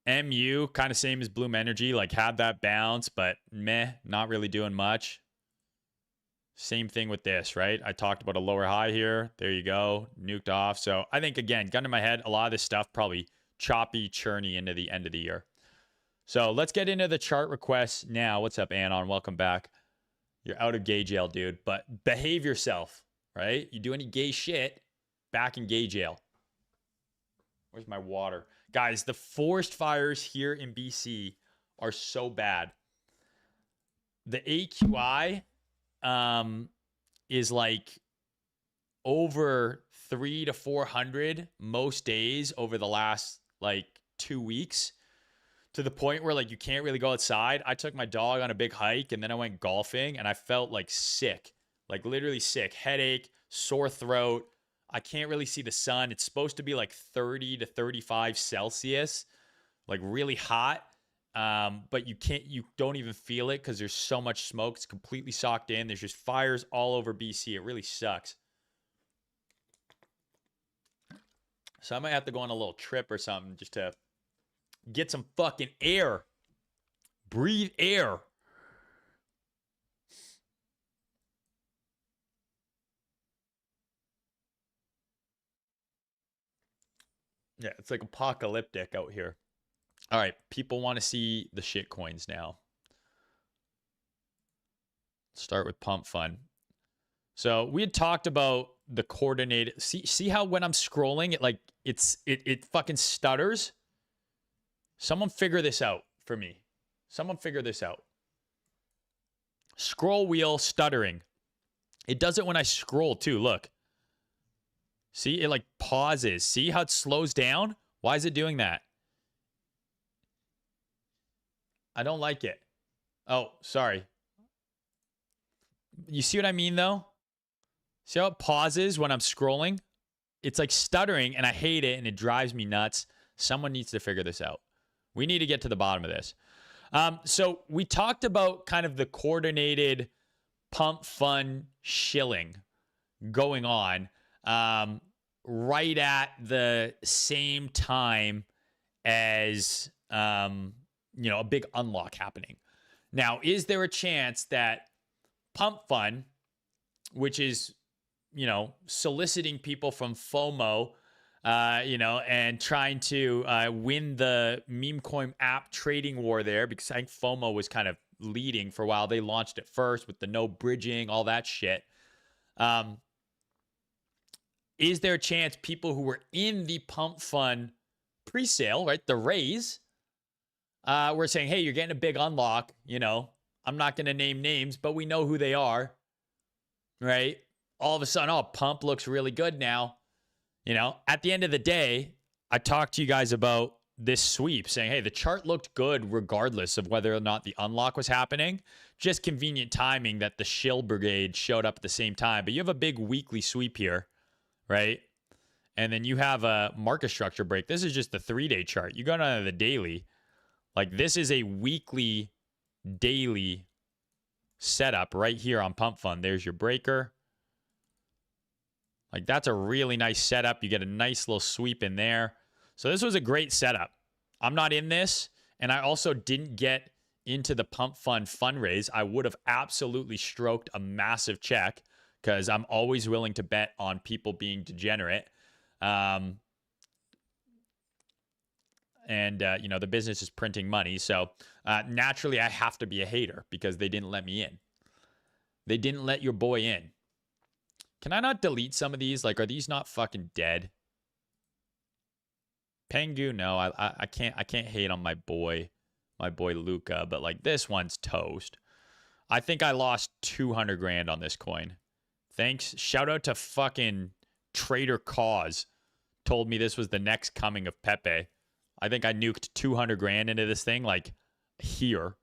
MU, kind of same as Bloom Energy, like had that bounce, but meh, not really doing much. Same thing with this, right? I talked about a lower high here. There you go, nuked off. So I think, again, gun to my head, a lot of this stuff probably choppy, churny into the end of the year. So let's get into the chart requests now. What's up, Anon? Welcome back. You're out of gay jail, dude, but behave yourself, right? You do any gay shit, back in gay jail. Where's my water? Guys, the forest fires here in BC are so bad. The AQI is like over 300 to 400 most days over the last like 2 weeks, to the point where like you can't really go outside. I took my dog on a big hike and then I went golfing and I felt like sick, like literally sick, headache, sore throat. I can't really see the sun. It's supposed to be like 30 to 35 Celsius, like really hot. But you don't even feel it because there's so much smoke. It's completely socked in. There's just fires all over BC. It really sucks. So I might have to go on a little trip or something just to get some fucking air. Breathe air. Yeah, it's like apocalyptic out here. All right, people want to see the shit coins now. Start with Pump Fund. So we had talked about the coordinated. See how when I'm scrolling, it fucking stutters. Someone figure this out for me. Someone figure this out. Scroll wheel stuttering. It does it when I scroll too. Look. See, it like pauses. See how it slows down? Why is it doing that? I don't like it. Oh, sorry. You see what I mean, though? See how it pauses when I'm scrolling? It's like stuttering, and I hate it, and it drives me nuts. Someone needs to figure this out. We need to get to the bottom of this. So we talked about kind of the coordinated pump fund shilling going on. Right at the same time as, a big unlock happening. Now, is there a chance that Pump Fund, which is, soliciting people from FOMO, and trying to win the meme coin app trading war there, because I think FOMO was kind of leading for a while. They launched it first with the no bridging, all that shit. Is there a chance people who were in the Pump Fund pre-sale, right, the raise, were saying, hey, you're getting a big unlock, I'm not going to name names, but we know who they are, right? All of a sudden, Pump looks really good now. At the end of the day, I talked to you guys about this sweep saying, hey, the chart looked good regardless of whether or not the unlock was happening. Just convenient timing that the shill brigade showed up at the same time. But you have a big weekly sweep here, right? And then you have a market structure break. This is just the 3-day chart. You go down to the daily. Like, this is a weekly, daily setup right here on Pump Fund. There's your breaker. Like, that's a really nice setup. You get a nice little sweep in there. So this was a great setup. I'm not in this, and I also didn't get into the pump fund fundraise. I would have absolutely stroked a massive check because I'm always willing to bet on people being degenerate. And you know, the business is printing money. So naturally, I have to be a hater because they didn't let me in. They didn't let your boy in. Can I not delete some of these? Like, are these not fucking dead? Pengu, no, I can't hate on my boy Luca, but like this one's toast. I think I lost 200 grand on this coin. Thanks. Shout out to fucking Trader Cause. Told me this was the next coming of Pepe. I think I nuked 200 grand into this thing like here.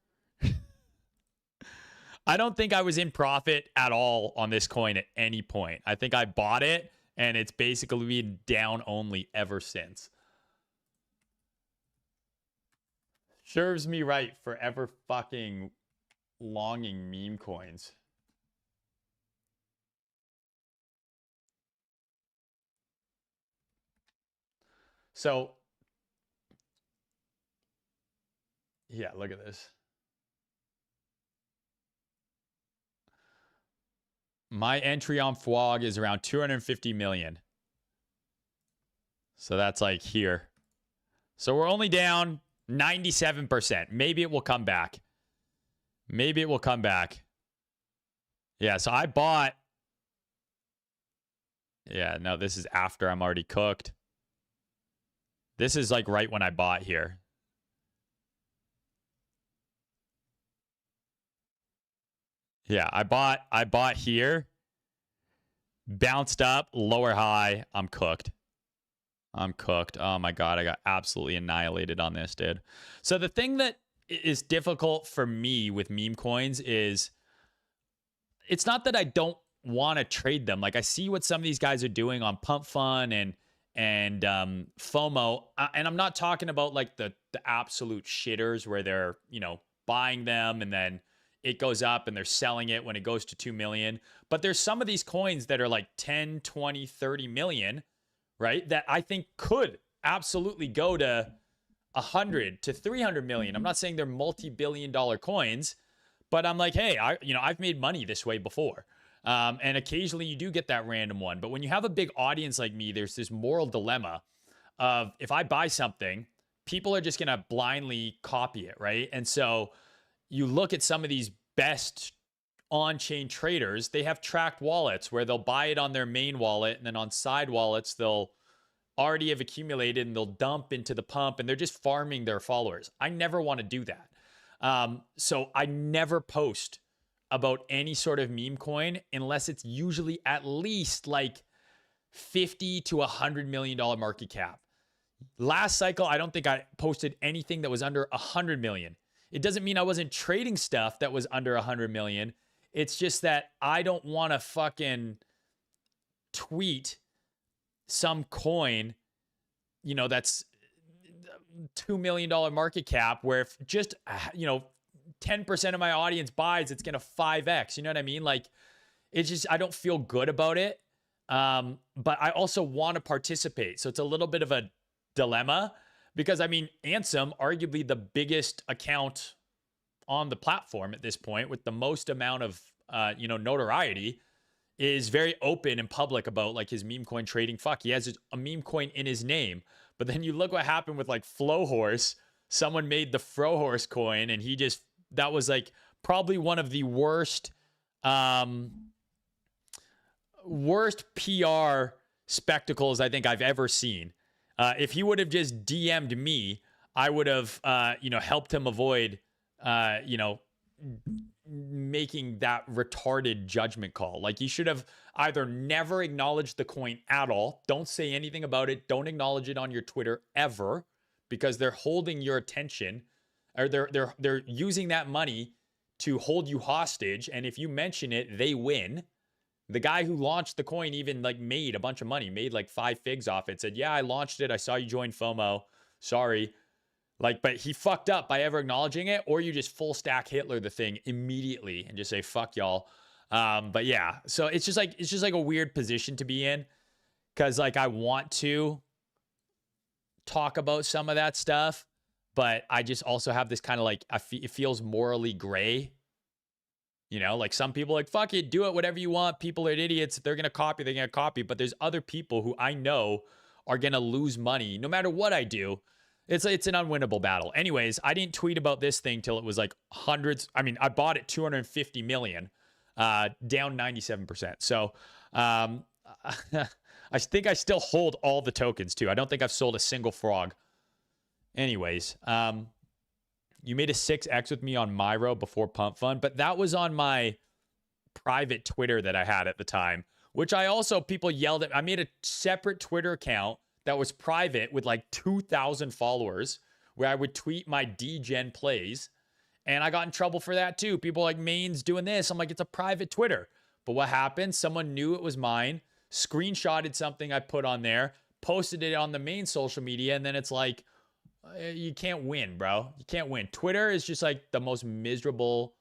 I don't think I was in profit at all on this coin at any point. I think I bought it and it's basically been down only ever since. Serves me right, forever fucking longing meme coins. So, yeah, look at this. My entry on FWOG is around 250 million. So that's like here. So we're only down 97%. Maybe it will come back. Maybe it will come back. Yeah, so I bought. Yeah, no, this is after I'm already cooked. This is like right when I bought here. Yeah, I bought here. Bounced up, lower high. I'm cooked. I'm cooked. Oh my God, I got absolutely annihilated on this, dude. So the thing that is difficult for me with meme coins is it's not that I don't want to trade them. Like, I see what some of these guys are doing on Pump Fun and FOMO. And I'm not talking about like the absolute shitters where they're, you know, buying them and then it goes up and they're selling it when it goes to 2 million. But there's some of these coins that are like 10, 20, 30 million, right? That I think could absolutely go to 100 to 300 million. I'm not saying they're multi-billion-dollar coins, but I'm like, hey, I've made money this way before. And occasionally you do get that random one. But when you have a big audience like me, there's this moral dilemma of if I buy something, people are just going to blindly copy it, right? And so you look at some of these best on-chain traders, they have tracked wallets where they'll buy it on their main wallet, and then on side wallets, they'll already have accumulated and they'll dump into the pump, and they're just farming their followers. I never want to do that. So I never post about any sort of meme coin unless it's usually at least like 50 to $100 million market cap. Last cycle, I don't think I posted anything that was under 100 million. It doesn't mean I wasn't trading stuff that was under 100 million. It's just that I don't want to fucking tweet some coin, you know, that's $2 million market cap where if just, 10% of my audience buys, it's going to 5x. You know what I mean? Like, it's just, I don't feel good about it. But I also want to participate. So it's a little bit of a dilemma because, I mean, Ansem, arguably the biggest account on the platform at this point with the most amount of, notoriety, is very open and public about like his meme coin trading. Fuck, he has a meme coin in his name. But then you look what happened with like Flowhorse. Someone made the Frohorse coin and that was like probably one of the worst PR spectacles I think I've ever seen. If he would have just DM'd me, I would have, helped him avoid, making that retarded judgment call. Like, you should have either never acknowledged the coin at all. Don't say anything about it. Don't acknowledge it on your Twitter ever, because they're holding your attention, or they're using that money to hold you hostage. And if you mention it, they win. The guy who launched the coin even like made a bunch of money, made like 5 figs off it. Said, yeah, I launched it. I saw you join FOMO. Sorry. Like, but he fucked up by ever acknowledging it, or you just full stack Hitler the thing immediately and just say, fuck y'all. But yeah, so it's just like a weird position to be in. because like I want to talk about some of that stuff, but I just also have this kind of like, it feels morally gray. You know, like some people like, fuck it, do it, whatever you want. People are idiots. If they're going to copy, they're going to copy. But there's other people who I know are going to lose money no matter what I do. It's an unwinnable battle. Anyways, I didn't tweet about this thing till it was like hundreds. I mean, I bought it 250 million, down 97%. So I think I still hold all the tokens too. I don't think I've sold a single frog. Anyways, you made a 6x with me on Myro before Pump Fund, but that was on my private Twitter that I had at the time, which I also, people yelled at. I made a separate Twitter account that was private with like 2,000 followers where I would tweet my degen plays. And I got in trouble for that too. People like, Main's doing this. I'm like, it's a private Twitter. But what happened? Someone knew it was mine, screenshotted something I put on there, posted it on the main social media. And then it's like, you can't win, bro. You can't win. Twitter is just like the most miserable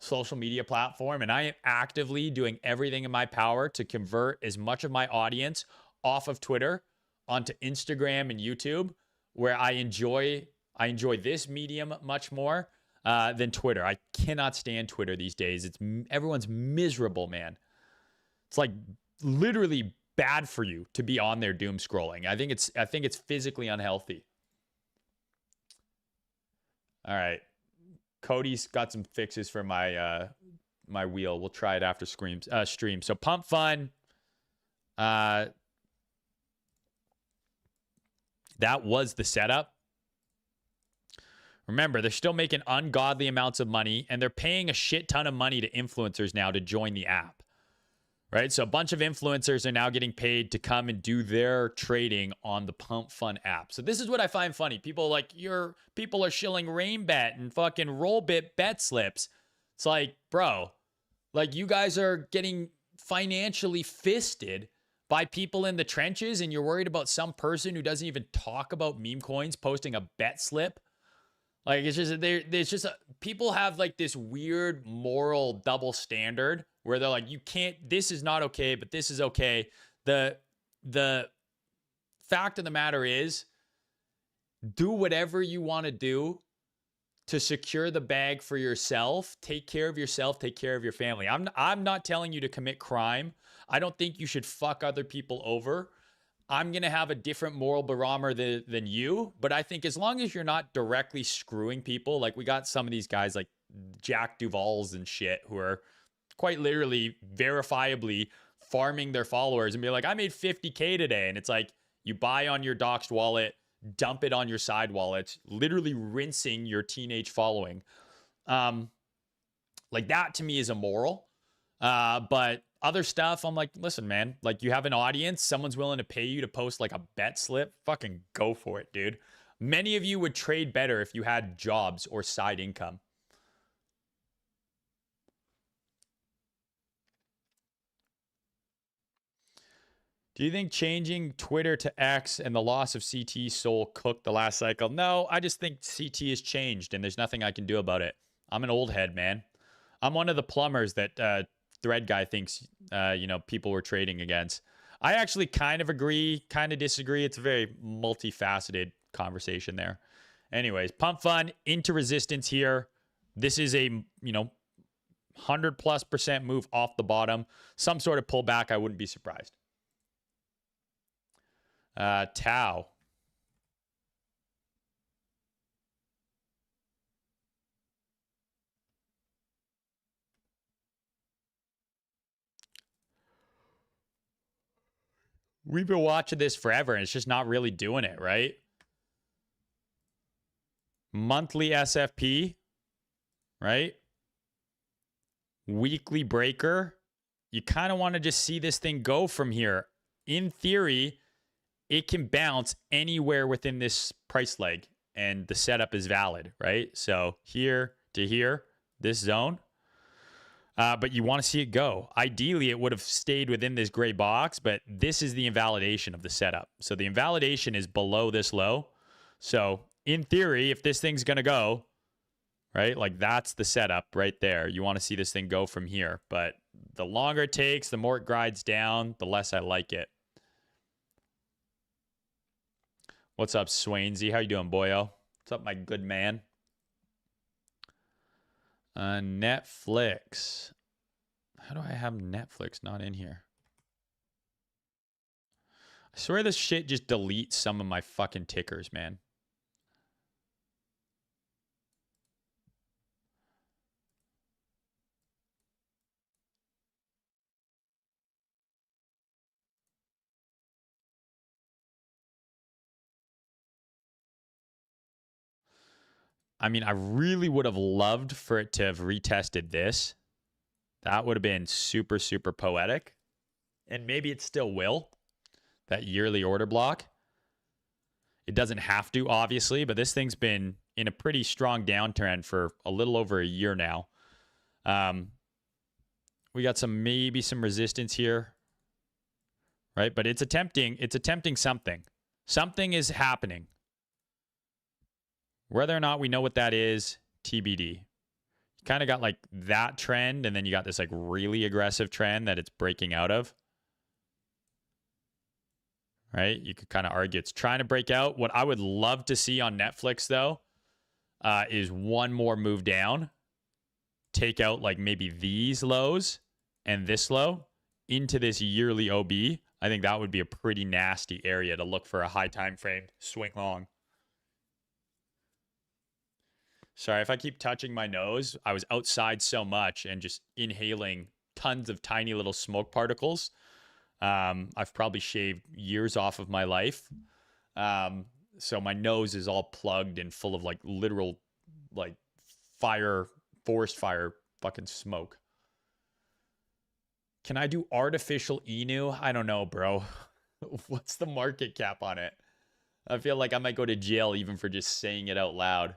social media platform. And I am actively doing everything in my power to convert as much of my audience off of Twitter onto Instagram and YouTube, where I enjoy this medium much more than Twitter. I cannot stand Twitter these days. Everyone's miserable, man. It's like literally bad for you to be on there doom scrolling. I think it's physically unhealthy. All right, Cody's got some fixes for my my wheel. We'll try it after stream. So Pump Fund. That was the setup. Remember, they're still making ungodly amounts of money, and they're paying a shit ton of money to influencers now to join the app, right? So a bunch of influencers are now getting paid to come and do their trading on the Pump Fund app. So this is what I find funny. People are shilling Rainbet and fucking Rollbit bet slips. It's like, bro, like you guys are getting financially fisted by people in the trenches, and you're worried about some person who doesn't even talk about meme coins posting a bet slip. Like, it's just people have like this weird moral double standard where they're like, you can't, this is not okay, but this is okay. The fact of the matter is, do whatever you want to do to secure the bag for yourself. Take care of yourself, take care of your family. I'm not telling you to commit crime. I don't think you should fuck other people over. I'm going to have a different moral barometer than you, but I think as long as you're not directly screwing people, like we got some of these guys like Jack Duvals and shit who are quite literally verifiably farming their followers and be like, I made 50K today. And it's like, you buy on your doxed wallet, dump it on your side wallet, literally rinsing your teenage following. Like that to me is immoral. But other stuff, I'm like, listen, man, like you have an audience, someone's willing to pay you to post like a bet slip, fucking go for it, dude. Many of you would trade better if you had jobs or side income. Do you think changing Twitter to X and the loss of CT Soul cooked the last cycle? No, I just think CT has changed and there's nothing I can do about it. I'm an old head, man. I'm one of the plumbers that Thread guy thinks, people were trading against. I actually kind of agree, kind of disagree. It's a very multifaceted conversation there. Anyways, Pump Fund into resistance here. This is a, 100+% move off the bottom. Some sort of pullback, I wouldn't be surprised. Tau. We've been watching this forever, and it's just not really doing it, right? Monthly SFP, right? Weekly breaker. You kind of want to just see this thing go from here. In theory, it can bounce anywhere within this price leg, and the setup is valid, right? So here to here, this zone. But you want to see it go. Ideally, it would have stayed within this gray box, but this is the invalidation of the setup. So the invalidation is below this low. So in theory, if this thing's going to go, right, like that's the setup right there. You want to see this thing go from here. But the longer it takes, the more it grinds down, the less I like it. What's up, Swainsey? How you doing, boyo? What's up, my good man? Netflix. How do I have Netflix not in here? I swear this shit just deletes some of my fucking tickers, man. I mean, I really would have loved for it to have retested this. That would have been super, super poetic. And maybe it still will. That yearly order block. It doesn't have to, obviously, but this thing's been in a pretty strong downtrend for a little over a year now. We got maybe some resistance here, right? But it's attempting something. Something is happening. Whether or not we know what that is, TBD. You kind of got like that trend, and then you got this like really aggressive trend that it's breaking out of. Right? You could kind of argue it's trying to break out. What I would love to see on Netflix, though, is one more move down. Take out like maybe these lows and this low into this yearly OB. I think that would be a pretty nasty area to look for a high time frame swing long. Sorry if I keep touching my nose. I was outside so much and just inhaling tons of tiny little smoke particles. I've probably shaved years off of my life. So my nose is all plugged and full of like literal like forest fire fucking smoke. Can I do artificial Inu? I don't know, bro. What's the market cap on it? I feel like I might go to jail even for just saying it out loud.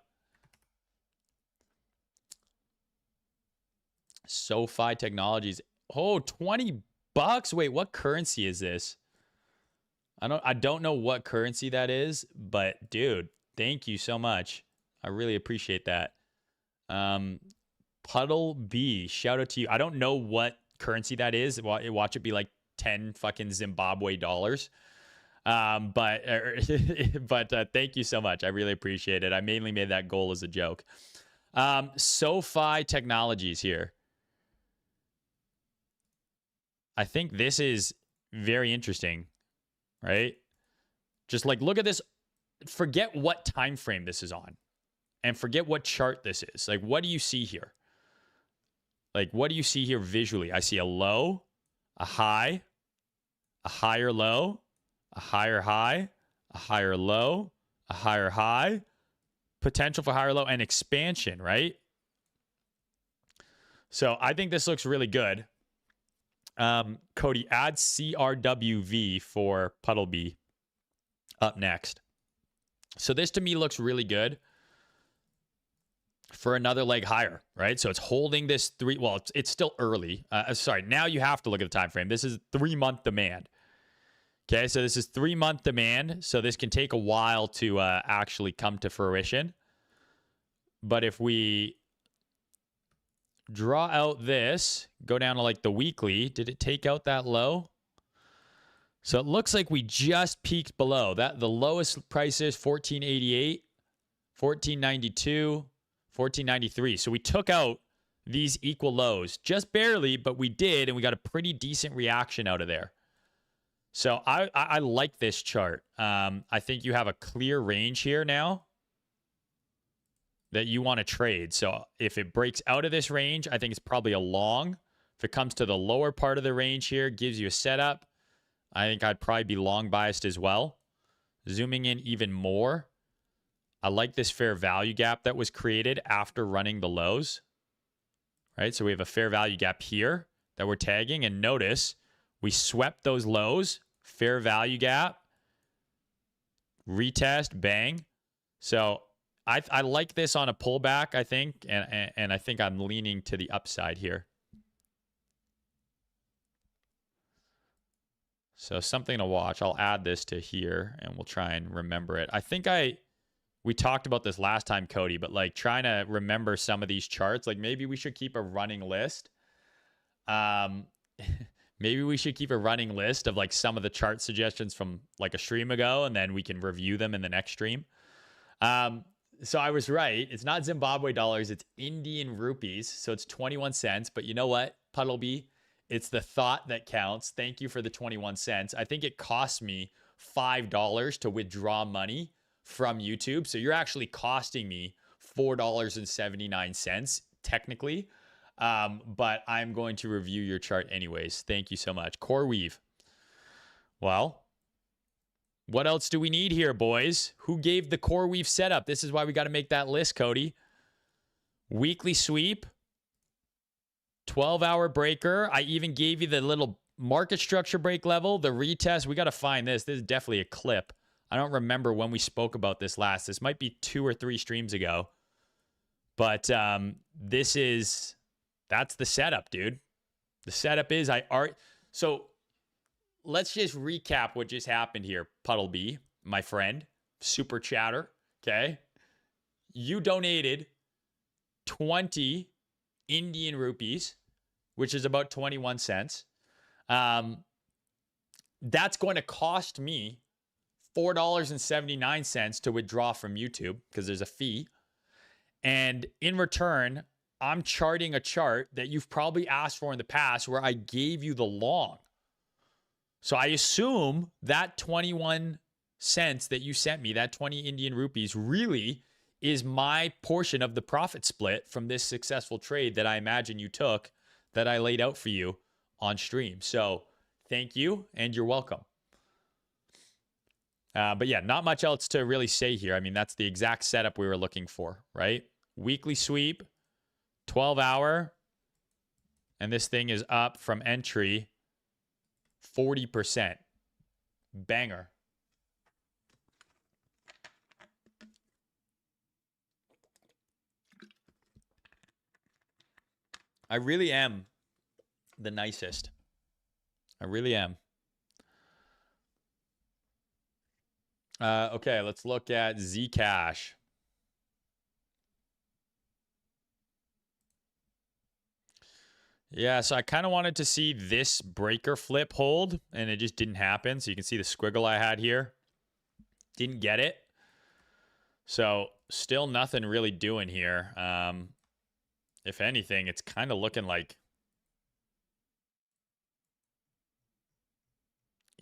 SoFi Technologies. Oh, $20. Wait, what currency is this? I don't know what currency that is, but dude, thank you so much. I really appreciate that. Puddle B, shout out to you. I don't know what currency that is. Watch it be like 10 fucking Zimbabwe dollars. But thank you so much. I really appreciate it. I mainly made that goal as a joke. SoFi Technologies here. I think this is very interesting, right? Just like look at this. Forget what time frame this is on and forget what chart this is. Like, what do you see here? Like, what do you see here visually? I see a low, a high, a higher low, a higher high, a higher low, a higher high, potential for higher low, and expansion, right? So I think this looks really good. Cody, add CRWV for Puddleby up next. So this to me looks really good for another leg higher, right? So it's holding this it's still early. Sorry, now you have to look at the time frame. This is 3-month demand. Okay, so this is 3-month demand. So this can take a while to actually come to fruition. But if we draw out this, go down to like the weekly. Did it take out that low? So it looks like we just peaked below that. The lowest price is 1488, 1492, 1493. So we took out these equal lows just barely, but we did, and we got a pretty decent reaction out of there. So I like this chart. I think you have a clear range here now that you want to trade. So if it breaks out of this range, I think it's probably a long. If it comes to the lower part of the range here, gives you a setup, I think I'd probably be long biased as well. Zooming in even more, I like this fair value gap that was created after running the lows. Right, so we have a fair value gap here that we're tagging, and notice we swept those lows, fair value gap, retest, bang. So I like this on a pullback, I think, and I think I'm leaning to the upside here. So something to watch. I'll add this to here, and we'll try and remember it. I think we talked about this last time, Cody, but like trying to remember some of these charts, like maybe we should keep a running list. Maybe we should keep a running list of like some of the chart suggestions from like a stream ago, and then we can review them in the next stream. So I was right. It's not Zimbabwe dollars. It's Indian rupees. So it's 21 cents. But you know what, Puddleby? It's the thought that counts. Thank you for the 21 cents. I think it cost me $5 to withdraw money from YouTube. So you're actually costing me $4.79 technically. But I'm going to review your chart anyways. Thank you so much. CoreWeave. Well, what else do we need here, boys? Who gave the CoreWeave setup? This is why we got to make that list, Cody. Weekly sweep. 12-hour breaker. I even gave you the little market structure break level, the retest. We got to find this. This is definitely a clip. I don't remember when we spoke about this last. This might be 2 or 3 streams ago. But that's the setup, dude. The setup is so let's just recap what just happened here, Puddleby, my friend, super chatter, okay? You donated 20 Indian rupees, which is about 21 cents. That's going to cost me $4.79 to withdraw from YouTube because there's a fee. And in return, I'm charting a chart that you've probably asked for in the past where I gave you the long. So I assume that 21 cents that you sent me, that 20 Indian rupees, really is my portion of the profit split from this successful trade that I imagine you took that I laid out for you on stream. So thank you, and you're welcome. But yeah, not much else to really say here. I mean, that's the exact setup we were looking for, right? Weekly sweep, 12-hour, and this thing is up from entry 40%. Banger. I really am the nicest. I really am. Okay, let's look at ZCash. Yeah, so I kind of wanted to see this breaker flip hold, and it just didn't happen. So you can see the squiggle I had here. Didn't get it. So still nothing really doing here. If anything, it's kind of looking like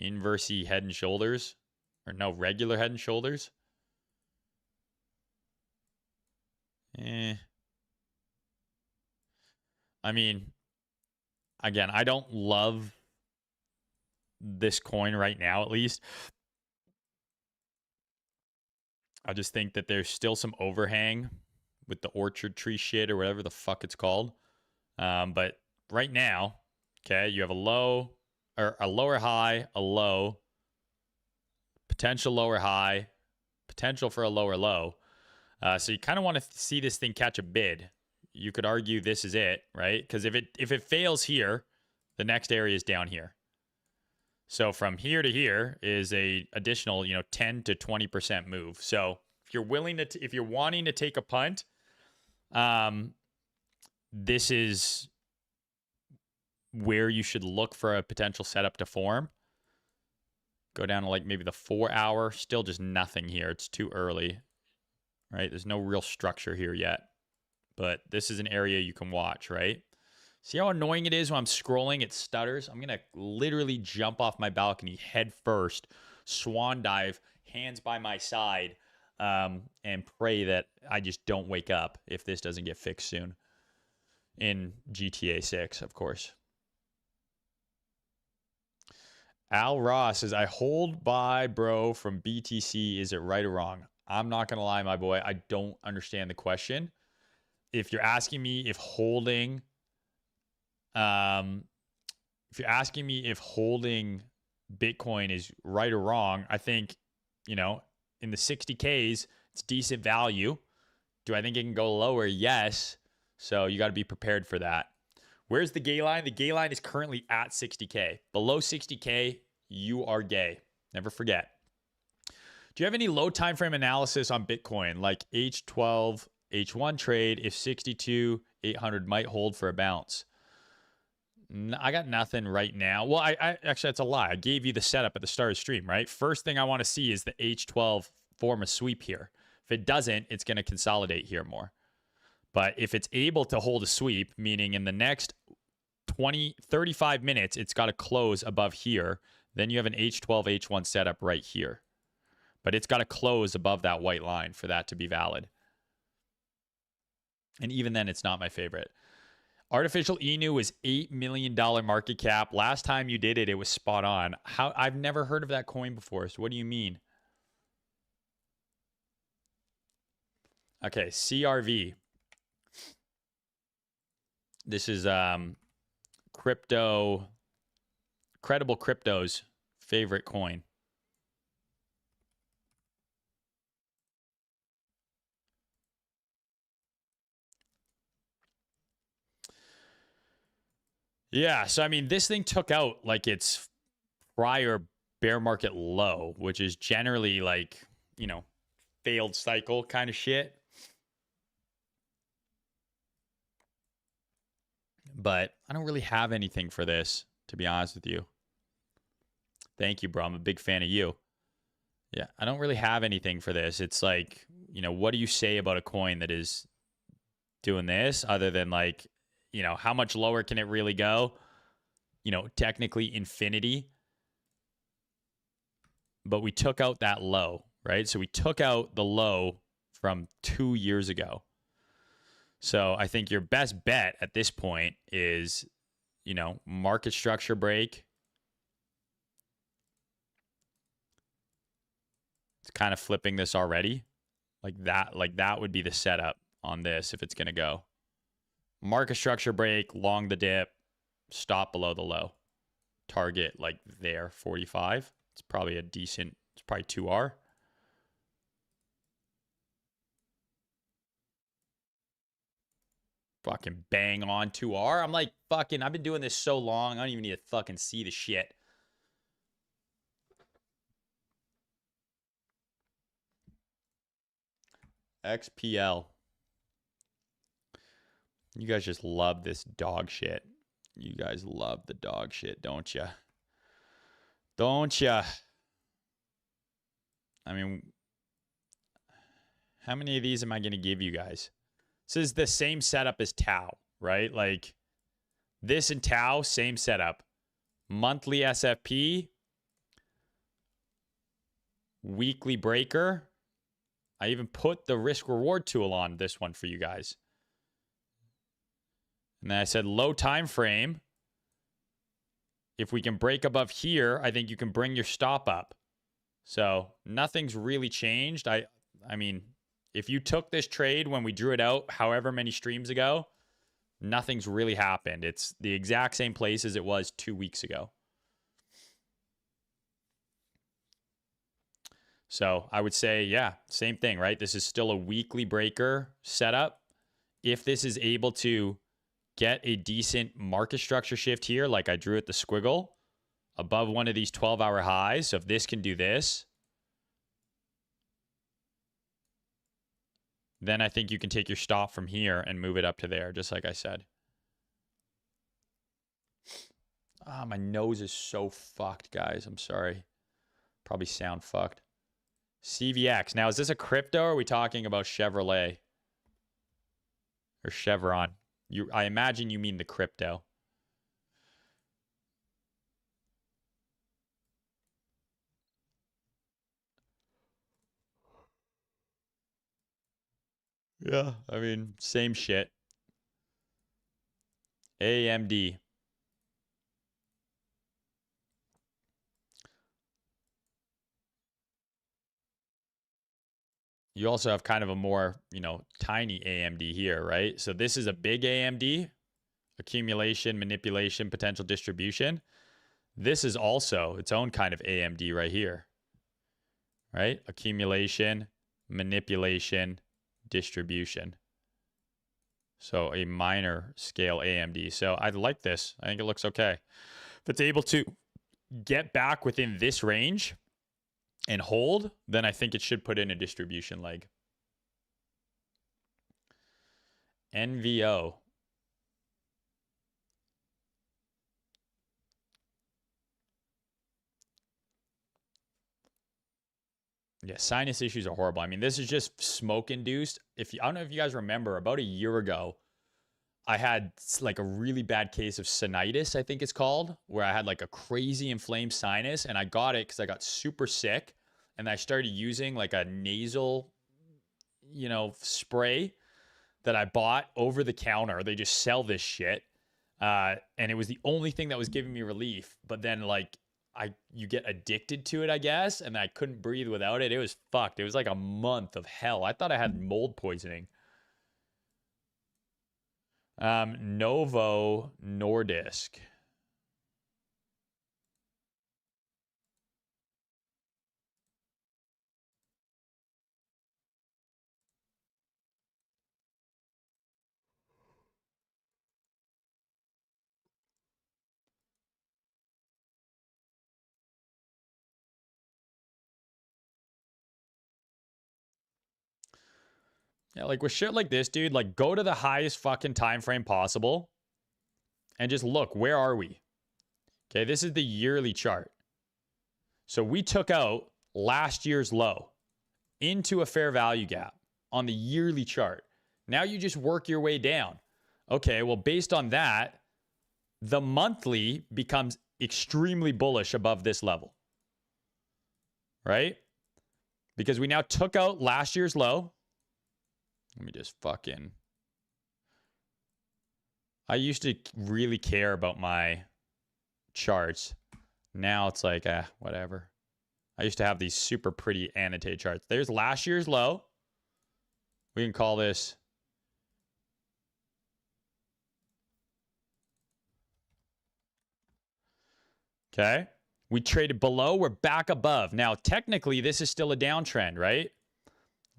inversey head and shoulders. Or no, regular head and shoulders. I mean, again, I don't love this coin right now, at least. I just think that there's still some overhang with the orchard tree shit or whatever the fuck it's called. But right now, okay, you have a low or a lower high, a low, potential lower high, potential for a lower low. So you kind of want to see this thing catch a bid. You could argue this is it, right? Because if it fails here, the next area is down here. So from here to here is a additional, 10 to 20% move. So if you're if you're wanting to take a punt, this is where you should look for a potential setup to form. Go down to like maybe the 4-hour, still just nothing here. It's too early, right? There's no real structure here yet, but this is an area you can watch, right? See how annoying it is when I'm scrolling, it stutters? I'm going to literally jump off my balcony head first, swan dive, hands by my side, and pray that I just don't wake up if this doesn't get fixed soon. In GTA 6, of course. Al Ross says, I hold by, bro, from BTC. Is it right or wrong? I'm not going to lie, my boy. I don't understand the question. If you're asking me if holding... if you're asking me if holding Bitcoin is right or wrong, I think, in the 60Ks, it's decent value. Do I think it can go lower? Yes. So you got to be prepared for that. Where's the gay line? The gay line is currently at 60K. Below 60K, you are gay. Never forget. Do you have any low time frame analysis on Bitcoin, like H12, H1 trade, if 62, 800 might hold for a bounce? I got nothing right now. Well, I actually, that's a lie. I gave you the setup at the start of the stream, right? First thing I want to see is the H12 form a sweep here. If it doesn't, it's going to consolidate here more. But if it's able to hold a sweep, meaning in the next 35 minutes, it's got to close above here, then you have an H12, H1 setup right here. But it's got to close above that white line for that to be valid. And even then, it's not my favorite. Artificial Inu was $8 million market cap. Last time you did it, it was spot on. I've never heard of that coin before. So what do you mean? Okay, CRV. This is Credible Crypto's favorite coin. Yeah, so I mean, this thing took out like its prior bear market low, which is generally like, you know, failed cycle kind of shit. But I don't really have anything for this, to be honest with you. Thank you, bro. I'm a big fan of you. Yeah, I don't really have anything for this. It's like, you know, what do you say about a coin that is doing this other than like, you know, how much lower can it really go? You know, technically infinity. But we took out that low, right? So we took out the low from 2 years ago. So I think your best bet at this point is, you know, market structure break. It's kind of flipping this already. Like that would be the setup on this if it's going to go. Market structure break, long the dip, stop below the low. Target like there, 45. It's probably a decent, it's probably 2R. Fucking bang on 2R. I'm like, fucking, I've been doing this so long, I don't even need to fucking see the shit. XPL. You guys just love this dog shit. You guys love the dog shit, don't you? Don't you? I mean, how many of these am I going to give you guys? This is the same setup as Tau, right? Like this and Tau, same setup. Monthly SFP, weekly breaker. I even put the risk reward tool on this one for you guys. And then I said low time frame. If we can break above here, I think you can bring your stop up. So nothing's really changed. I mean, if you took this trade when we drew it out however many streams ago, nothing's really happened. It's the exact same place as it was 2 weeks ago. So I would say, yeah, same thing, right? This is still a weekly breaker setup. If this is able to get a decent market structure shift here, like I drew at the squiggle, above one of these 12-hour highs, so if this can do this, then I think you can take your stop from here and move it up to there, just like I said. Ah, my nose is so fucked, guys. I'm sorry. Probably sound fucked. CVX. Now, is this a crypto or are we talking about Chevrolet? Or Chevron? I imagine you mean the crypto. Yeah, I mean, same shit. AMD. You also have kind of a more, you know, tiny AMD here, right? So this is a big AMD, accumulation, manipulation, potential distribution. This is also its own kind of AMD right here, right? Accumulation, manipulation, distribution. So a minor scale AMD. So I like this. I think it looks okay. If it's able to get back within this range and hold, then I think it should put in a distribution leg. NVO. Yeah, sinus issues are horrible. I mean, this is just smoke induced. I don't know if you guys remember, about a year ago, I had like a really bad case of sinusitis, I think it's called, where I had like a crazy inflamed sinus, and I got it because I got super sick, and I started using like a nasal, spray that I bought over the counter. They just sell this shit. And it was the only thing that was giving me relief. But then like you get addicted to it, I guess, and I couldn't breathe without it. It was fucked. It was like a month of hell. I thought I had mold poisoning. Novo Nordisk. Yeah, like with shit like this, dude, like go to the highest fucking time frame possible and just look, where are we? Okay, this is the yearly chart. So we took out last year's low into a fair value gap on the yearly chart. Now you just work your way down. Okay, well, based on that, the monthly becomes extremely bullish above this level, right? Because we now took out last year's low. Let me just fucking... I used to really care about my charts. Now it's like, whatever. I used to have these super pretty annotated charts. There's last year's low. We can call this... Okay. We traded below. We're back above. Now, technically, this is still a downtrend, right?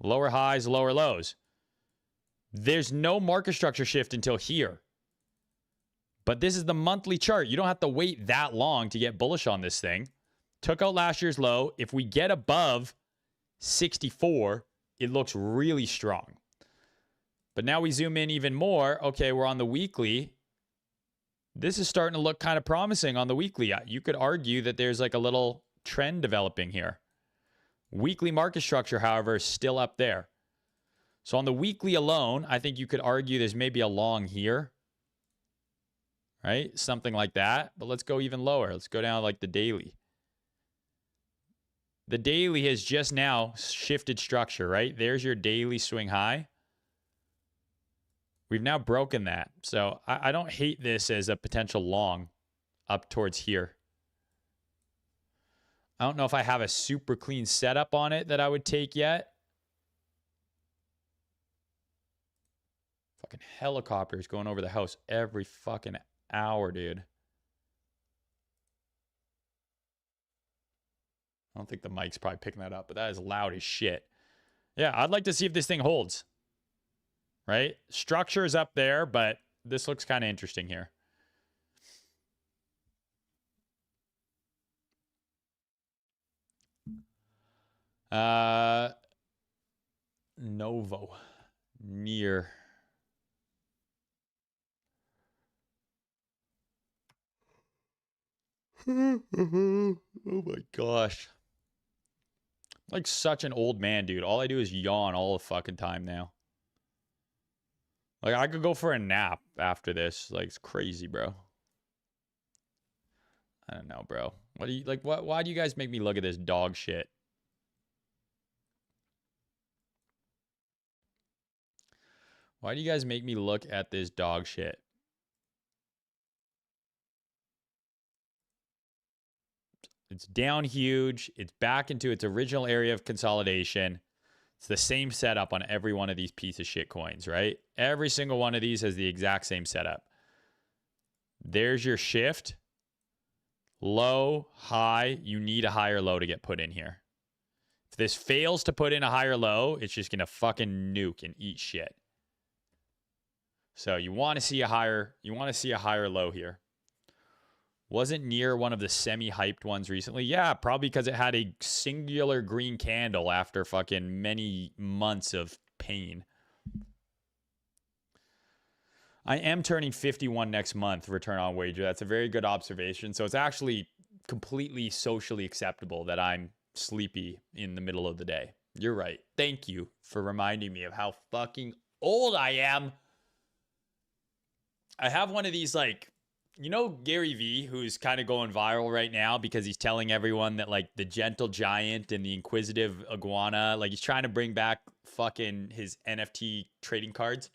Lower highs, lower lows. There's no market structure shift until here. But this is the monthly chart. You don't have to wait that long to get bullish on this thing. Took out last year's low. If we get above 64, it looks really strong. But now we zoom in even more. Okay, we're on the weekly. This is starting to look kind of promising on the weekly. You could argue that there's like a little trend developing here. Weekly market structure, however, is still up there. So on the weekly alone, I think you could argue there's maybe a long here, right? Something like that. But let's go even lower. Let's go down like the daily. The daily has just now shifted structure, right? There's your daily swing high. We've now broken that. So I don't hate this as a potential long up towards here. I don't know if I have a super clean setup on it that I would take yet. Fucking helicopters going over the house every fucking hour, dude. I don't think the mic's probably picking that up, but that is loud as shit. Yeah, I'd like to see if this thing holds. Right? Structure is up there, but this looks kind of interesting here. Novo. Near. Oh my gosh. Like such an old man, dude. All I do is yawn all the fucking time now. Like, I could go for a nap after this. Like, it's crazy, bro. I don't know, bro. What do you, like, why do you guys make me look at this dog shit? Why do you guys make me look at this dog shit? It's down huge. It's back into its original area of consolidation. It's the same setup on every one of these piece of shit coins, right? Every single one of these has the exact same setup. There's your shift. Low, high. You need a higher low to get put in here. If this fails to put in a higher low, it's just going to fucking nuke and eat shit. So you want to see a higher low here. Wasn't near one of the semi-hyped ones recently. Yeah, probably because it had a singular green candle after fucking many months of pain. I am turning 51 next month, return on wager. That's a very good observation. So it's actually completely socially acceptable that I'm sleepy in the middle of the day. You're right. Thank you for reminding me of how fucking old I am. I have one of these, like, you know, Gary Vee, who's kind of going viral right now because he's telling everyone that, like, the gentle giant and the inquisitive iguana, like, he's trying to bring back fucking his NFT trading cards.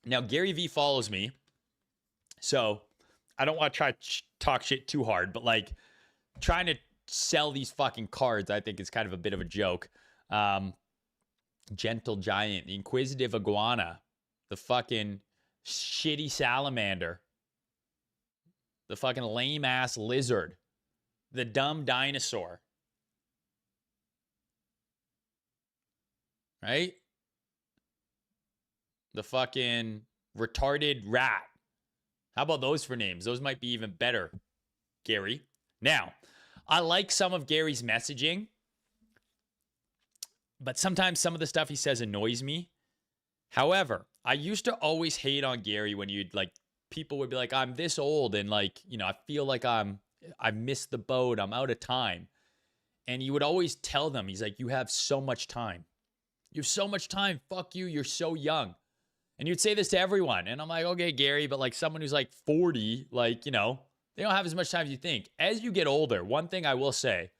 Now, Gary Vee follows me, so I don't want to try to talk shit too hard, but, like, trying to sell these fucking cards, I think, is kind of a bit of a joke. Gentle giant, the inquisitive iguana, the fucking shitty salamander, the fucking lame ass lizard, the dumb dinosaur, right? The fucking retarded rat. How about those for names? Those might be even better, Gary. Now, I like some of Gary's messaging, but sometimes some of the stuff he says annoys me. However, I used to always hate on Gary when you'd, like, people would be like, I'm this old and, like, you know, I feel like I missed the boat. I'm out of time. And he would always tell them, he's like, you have so much time. You have so much time. Fuck you. You're so young. And you'd say this to everyone. And I'm like, okay, Gary, but, like, someone who's like 40, like, you know, they don't have as much time as you think. As you get older, one thing I will say,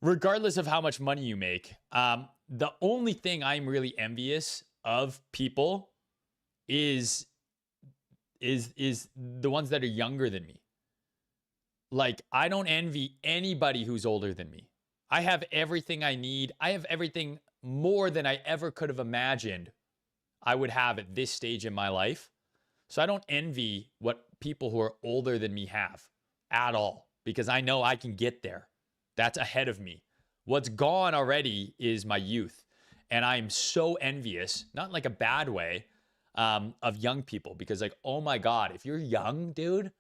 regardless of how much money you make, the only thing I'm really envious of people is the ones that are younger than me. Like, I don't envy anybody who's older than me. I have everything I need. I have everything more than I ever could have imagined I would have at this stage in my life. So I don't envy what people who are older than me have at all, because I know I can get there. That's ahead of me. What's gone already is my youth. And I'm so envious, not in like a bad way, of young people, because, like, oh my God, if you're young, dude,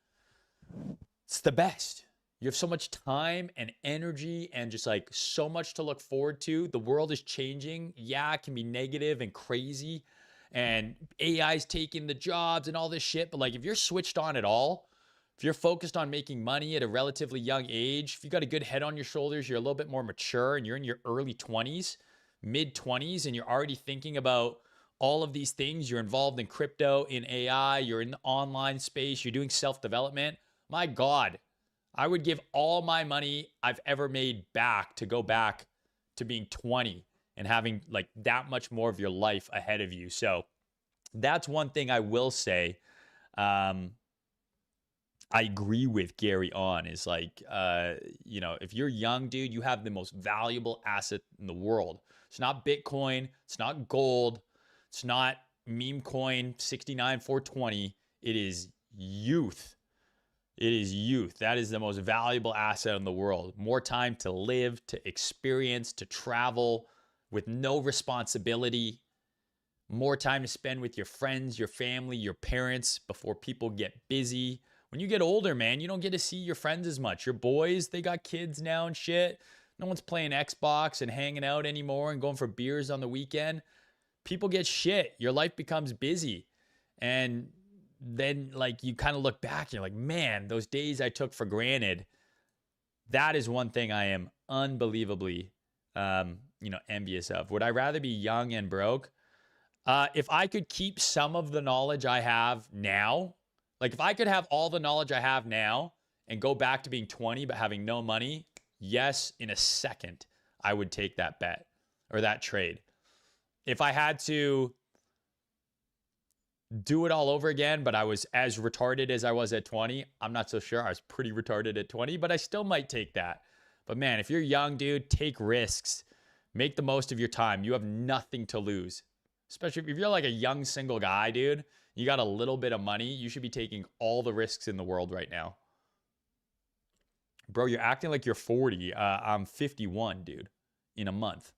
it's the best. You have so much time and energy and just, like, so much to look forward to. The world is changing. Yeah, it can be negative and crazy, and AI's taking the jobs and all this shit. But, like, if you're switched on at all, if you're focused on making money at a relatively young age, if you got a good head on your shoulders, you're a little bit more mature, and you're in your early 20s, mid 20s, and you're already thinking about all of these things, you're involved in crypto, in AI, you're in the online space, you're doing self-development, my God, I would give all my money I've ever made back to go back to being 20 and having, like, that much more of your life ahead of you. So that's one thing I will say. I agree with Gary on is, like, you know, if you're young, dude, you have the most valuable asset in the world. It's not Bitcoin. It's not gold. It's not meme coin 69420. It is youth. It is youth. That is the most valuable asset in the world. More time to live, to experience, to travel with no responsibility. More time to spend with your friends, your family, your parents before people get busy. When you get older, man, you don't get to see your friends as much. Your boys, they got kids now and shit. No one's playing Xbox and hanging out anymore and going for beers on the weekend. People get shit. Your life becomes busy. And then, like, you kind of look back and you're like, man, those days I took for granted. That is one thing I am unbelievably, envious of. Would I rather be young and broke? If I could keep some of the knowledge I have now, like, if I could have all the knowledge I have now and go back to being 20 but having no money, yes, in a second, I would take that bet or that trade. If I had to do it all over again, but I was as retarded as I was at 20, I'm not so sure. I was pretty retarded at 20, but I still might take that. But man, if you're young, dude, take risks. Make the most of your time. You have nothing to lose. Especially if you're like a young single guy, dude, you got a little bit of money, you should be taking all the risks in the world right now. Bro, you're acting like you're 40. I'm 51, dude, in a month.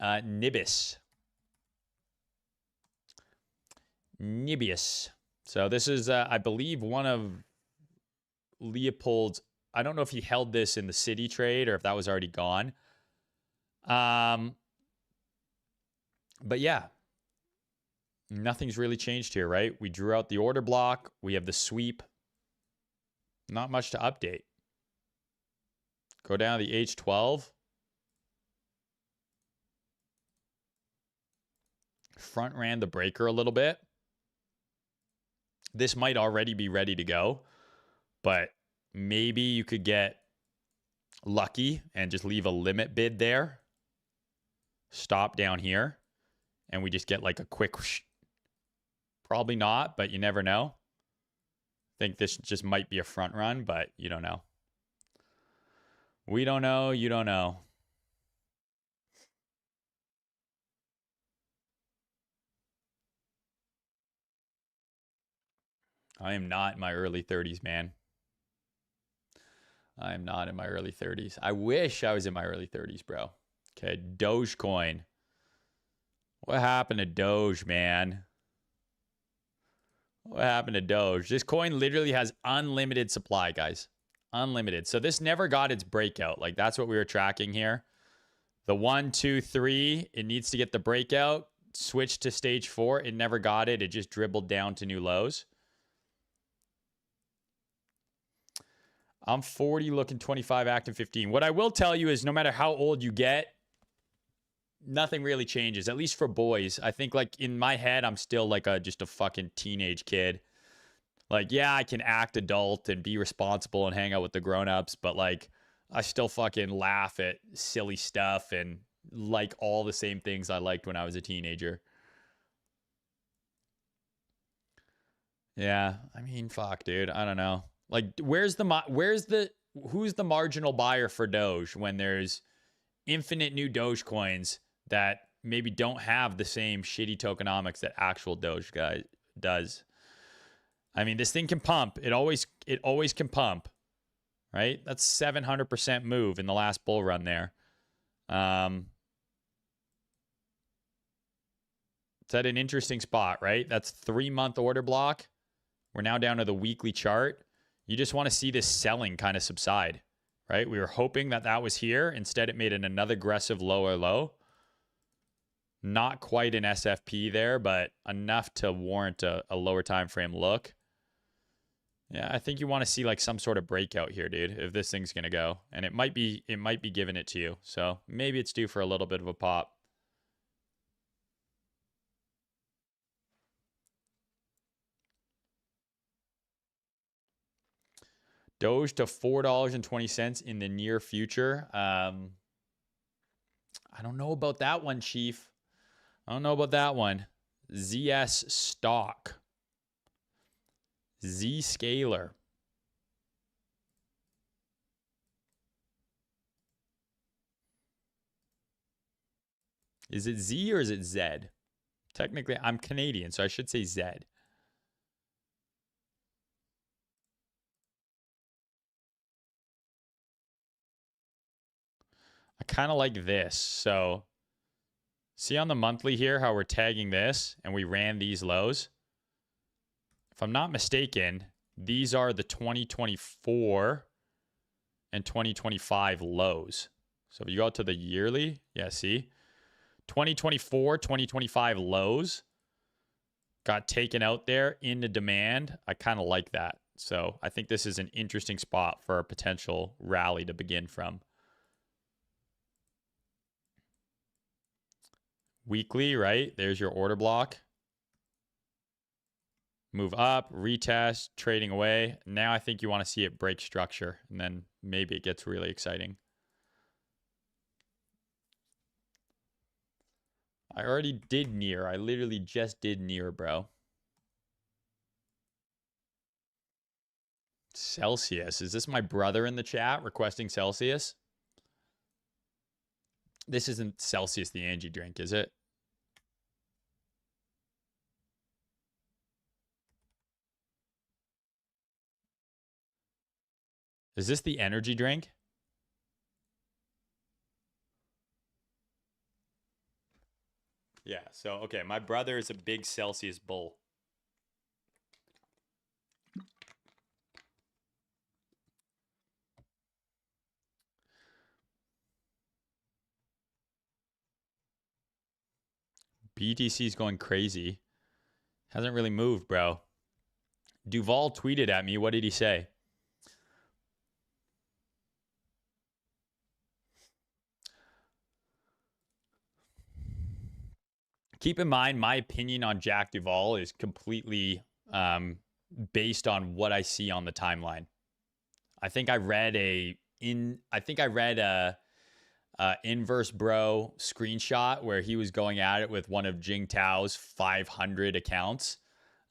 NBIS. So this is, I believe, one of Leopold's. I don't know if he held this in the city trade or if that was already gone. But yeah, nothing's really changed here, right? We drew out the order block. We have the sweep. Not much to update. Go down to the H12. Front ran the breaker a little bit. This might already be ready to go, but maybe you could get lucky and just leave a limit bid there. Stop down here. And we just get like a quick whoosh. Probably not, but you never know. I think this just might be a front run, but you don't know. We don't know. You don't know. I am not in my early 30s, man. I am not in my early 30s. I wish I was in my early 30s, bro. Okay, DOGEcoin. What happened to Doge, man? What happened to Doge? This coin literally has unlimited supply, guys. Unlimited. So this never got its breakout. Like, that's what we were tracking here. The 1, 2, 3, it needs to get the breakout. Switch to stage 4. It never got it. It just dribbled down to new lows. I'm 40, looking 25, active 15. What I will tell you is no matter how old you get, nothing really changes, at least for boys. I think, like, in my head, I'm still like just a fucking teenage kid. Like, yeah, I can act adult and be responsible and hang out with the grown-ups, but, like, I still fucking laugh at silly stuff and like all the same things I liked when I was a teenager. Yeah, I mean, fuck, dude. I don't know. Like, who's the marginal buyer for Doge when there's infinite new Doge coins that maybe don't have the same shitty tokenomics that actual Doge guy does? I mean, this thing can pump. It always can pump, right? That's 700% move in the last bull run there. It's at an interesting spot, right? That's 3-month order block. We're now down to the weekly chart. You just want to see this selling kind of subside, right? We were hoping that that was here. Instead, it made another aggressive lower low. Not quite an SFP there, but enough to warrant a lower time frame look. Yeah, I think you want to see like some sort of breakout here, dude, if this thing's going to go. And it might be giving it to you. So maybe it's due for a little bit of a pop. Doge to $4.20 in the near future. I don't know about that one, Chief. I don't know about that one. ZS stock. ZScaler. Is it Z or is it Z? Technically, I'm Canadian, so I should say Z. I kind of like this. So see on the monthly here how we're tagging this and we ran these lows. If I'm not mistaken, these are the 2024 and 2025 lows. So if you go out to the yearly, yeah, see? 2024, 2025 lows got taken out there into demand. I kind of like that. So I think this is an interesting spot for a potential rally to begin from. Weekly, right? There's your order block. Move up, retest, trading away. Now I think you want to see it break structure, and then maybe it gets really exciting. I already did near. I literally just did near, bro. Celsius. Is this my brother in the chat requesting Celsius? This isn't Celsius, the Angie drink, is it? Is this the energy drink? Yeah, so, okay, my brother is a big Celsius bull. BTC is going crazy. Hasn't really moved, bro. Duval tweeted at me. What did he say? keep in mind, my opinion on Jack Duvall is completely based on what I see on the timeline. I think I read a Inverse Bro screenshot where he was going at it with one of Jing Tao's 500 accounts.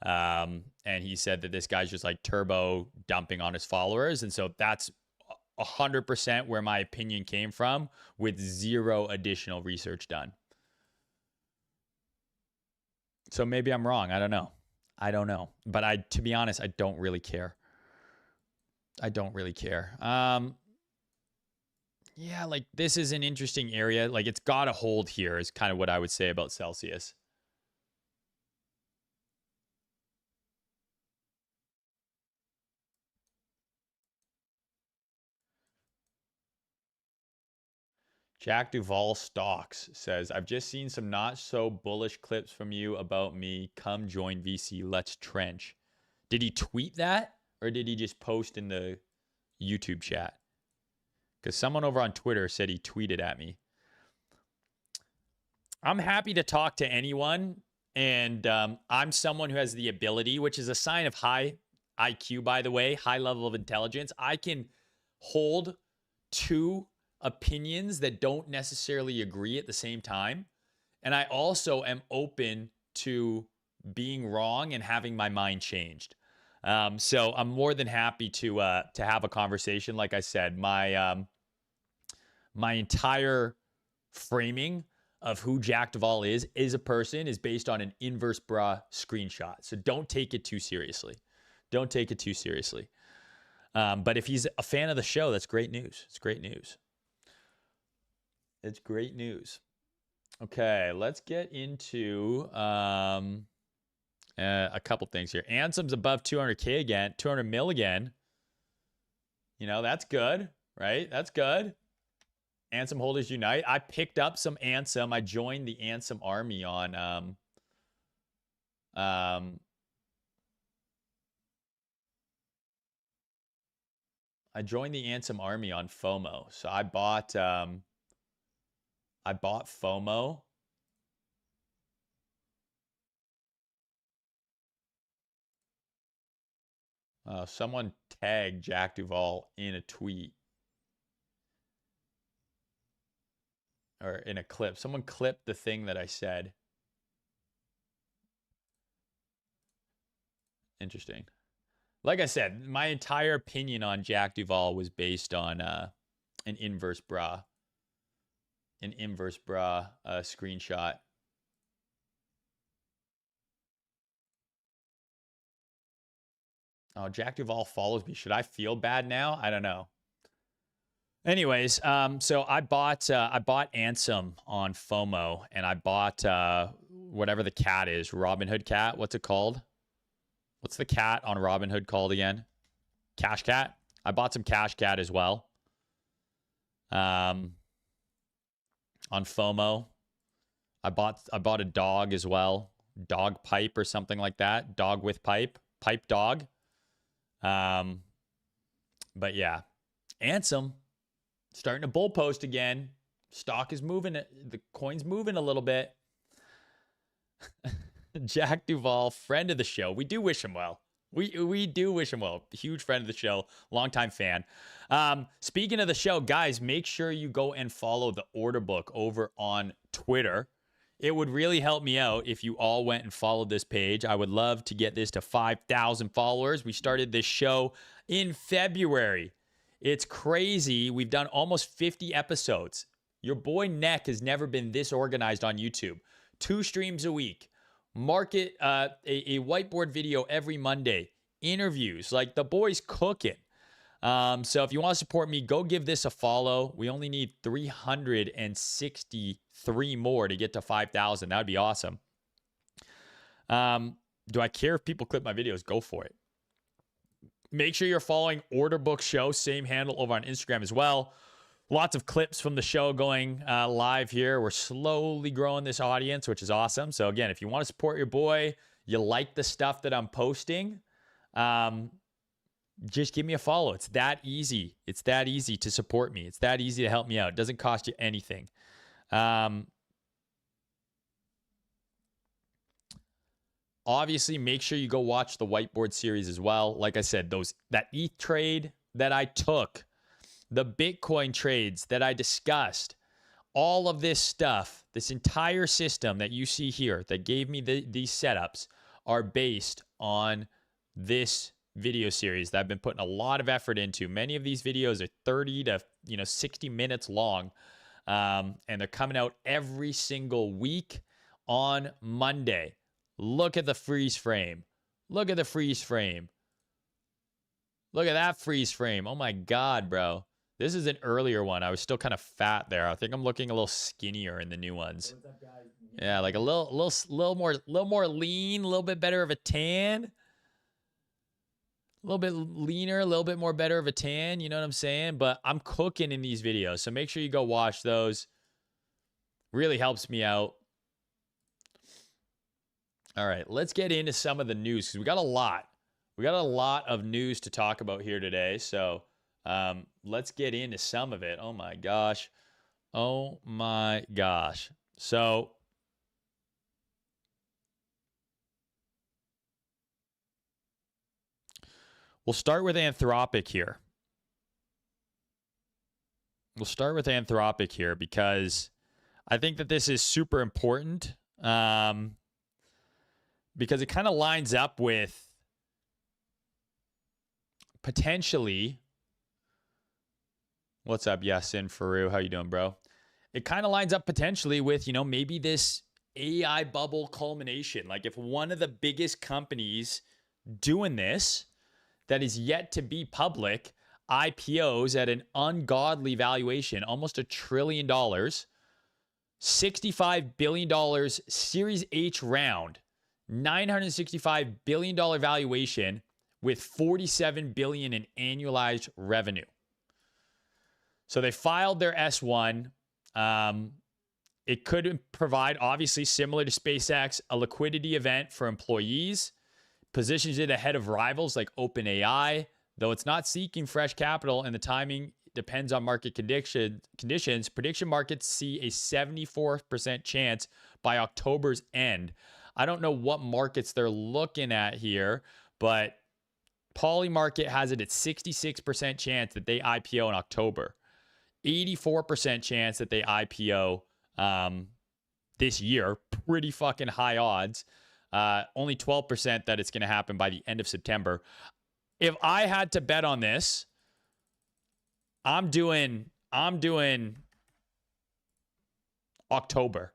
And he said that this guy's just like turbo dumping on his followers. And so that's 100% where my opinion came from, with zero additional research done. So maybe I'm wrong. I don't know. But to be honest, I don't really care. Yeah, like this is an interesting area. Like it's got to hold here is kind of what I would say about Celsius. Jack Duvall Stocks says, I've just seen some not so bullish clips from you about me. Come join VC. Let's trench. Did he tweet that or did he just post in the YouTube chat? Because someone over on Twitter said he tweeted at me. I'm happy to talk to anyone. And I'm someone who has the ability, which is a sign of high IQ, by the way, high level of intelligence. I can hold two opinions that don't necessarily agree at the same time. And I also am open to being wrong and having my mind changed. So I'm more than happy to have a conversation. Like I said, my entire framing of who Jack Duvall is a person is based on an Inverse Bra screenshot. So don't take it too seriously. But if he's a fan of the show, that's great news. It's great news. Okay, let's get into a couple things here. Ansem's above 200K again, 200 mil again. You know, that's good, right? That's good. Ansem holders unite. I picked up some Ansem. I joined the Ansem army on FOMO. So I bought FOMO. Someone tagged Jack Duvall in a tweet. Or in a clip. Someone clipped the thing that I said. Interesting. Like I said, my entire opinion on Jack Duvall was based on an Inverse Bra screenshot. Oh, Jack Duvall follows me. Should I feel bad now? I don't know. Anyways, so I bought Ansem on FOMO, and I bought whatever the cat is, Robinhood cat. What's it called? What's the cat on Robinhood called again? Cash Cat. I bought some Cash Cat as well. On FOMO, I bought a dog as well, dog pipe or something like that. Dog with pipe dog. But yeah, Ansem. Starting to bull post again. Stock is moving. The coin's moving a little bit. Jack Duvall, friend of the show. We do wish him well. We do wish him well. Huge friend of the show. Longtime fan. Speaking of the show, guys, make sure you go and follow the order book over on Twitter. It would really help me out if you all went and followed this page. I would love to get this to 5,000 followers. We started this show in February. It's crazy. We've done almost 50 episodes. Your boy Neck has never been this organized on YouTube. 2 streams a week. Market a whiteboard video every Monday. Interviews. Like, the boy's cooking. So if you want to support me, go give this a follow. We only need 363 more to get to 5,000. That would be awesome. Do I care if people clip my videos? Go for it. Make sure you're following Order Book Show, same handle over on Instagram as well. Lots of clips from the show going live here. We're slowly growing this audience, which is awesome. So again, if you want to support your boy, you like the stuff that I'm posting, just give me a follow. It's that easy. It's that easy to support me. It's that easy to help me out. It doesn't cost you anything. Obviously, make sure you go watch the whiteboard series as well. Like I said, that ETH trade that I took, the Bitcoin trades that I discussed, all of this stuff, this entire system that you see here that gave me these setups are based on this video series that I've been putting a lot of effort into. Many of these videos are 30 to 60 minutes long, and they're coming out every single week on Monday. Look at the freeze frame. Look at the freeze frame. Look at that freeze frame. Oh my God, bro. This is an earlier one. I was still kind of fat there. I think I'm looking a little skinnier in the new ones. What's up, guys? Yeah, like a little more lean, a little bit better of a tan. A little bit leaner, a little bit more better of a tan. You know what I'm saying? But I'm cooking in these videos, so make sure you go watch those. Really helps me out. All right, let's get into some of the news because we got a lot. We got a lot of news to talk about here today. So let's get into some of it. Oh my gosh. Oh my gosh. So we'll start with Anthropic here. We'll start with Anthropic here because I think that this is super important. Because it kind of lines up with potentially, what's up, Yasin Faru? How you doing, bro? It kind of lines up potentially with, maybe this AI bubble culmination. Like if one of the biggest companies doing this that is yet to be public IPOs at an ungodly valuation, almost $1 trillion, $65 billion Series H round, $965 billion valuation with $47 billion in annualized revenue. So they filed their S1. It could provide, obviously similar to SpaceX, a liquidity event for employees, positions it ahead of rivals like OpenAI, though it's not seeking fresh capital and the timing depends on market conditions. Prediction markets see a 74% chance by October's end. I don't know what markets they're looking at here, but Polymarket has it at 66% chance that they IPO in October. 84% chance that they IPO this year. Pretty fucking high odds. Only 12% that it's going to happen by the end of September. If I had to bet on this, I'm doing October.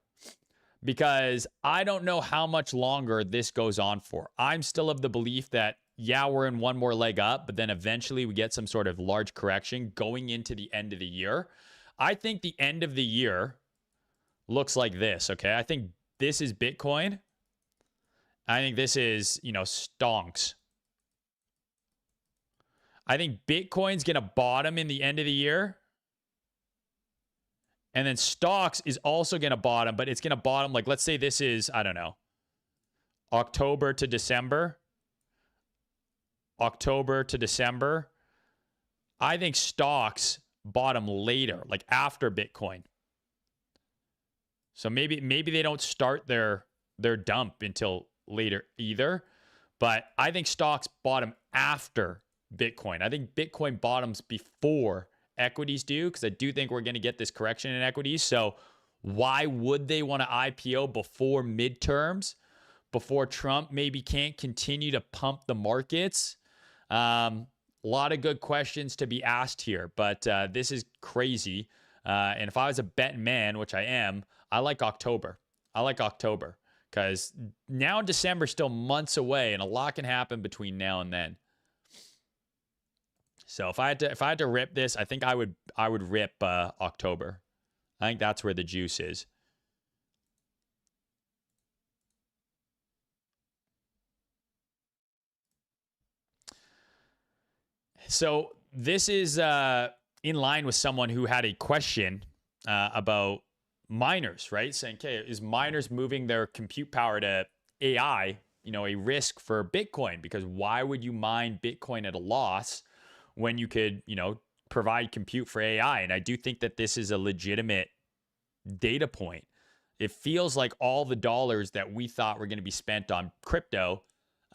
Because I don't know how much longer this goes on for. I'm still of the belief that, yeah, we're in one more leg up, but then eventually we get some sort of large correction going into the end of the year. I think the end of the year looks like this, okay? I think this is Bitcoin. I think this is, stonks. I think Bitcoin's going to bottom in the end of the year. And then stocks is also going to bottom, but it's going to bottom like, let's say this is, I don't know, October to December. October to December. I think stocks bottom later, like after Bitcoin. So maybe they don't start their dump until later either. But I think stocks bottom after Bitcoin. I think Bitcoin bottoms before equities do, because I do think we're going to get this correction in equities. So why would they want to IPO before midterms, before Trump maybe can't continue to pump the markets? A lot of good questions to be asked here, but this is crazy. And if I was a betting man, which I am, I like October. I like October because now December's still months away and a lot can happen between now and then. So if I had to rip this, I think I would rip October. I think that's where the juice is. So this is in line with someone who had a question about miners, right? Saying, okay, is miners moving their compute power to AI, a risk for Bitcoin? Because why would you mine Bitcoin at a loss when you could, provide compute for AI? And I do think that this is a legitimate data point. It feels like all the dollars that we thought were going to be spent on crypto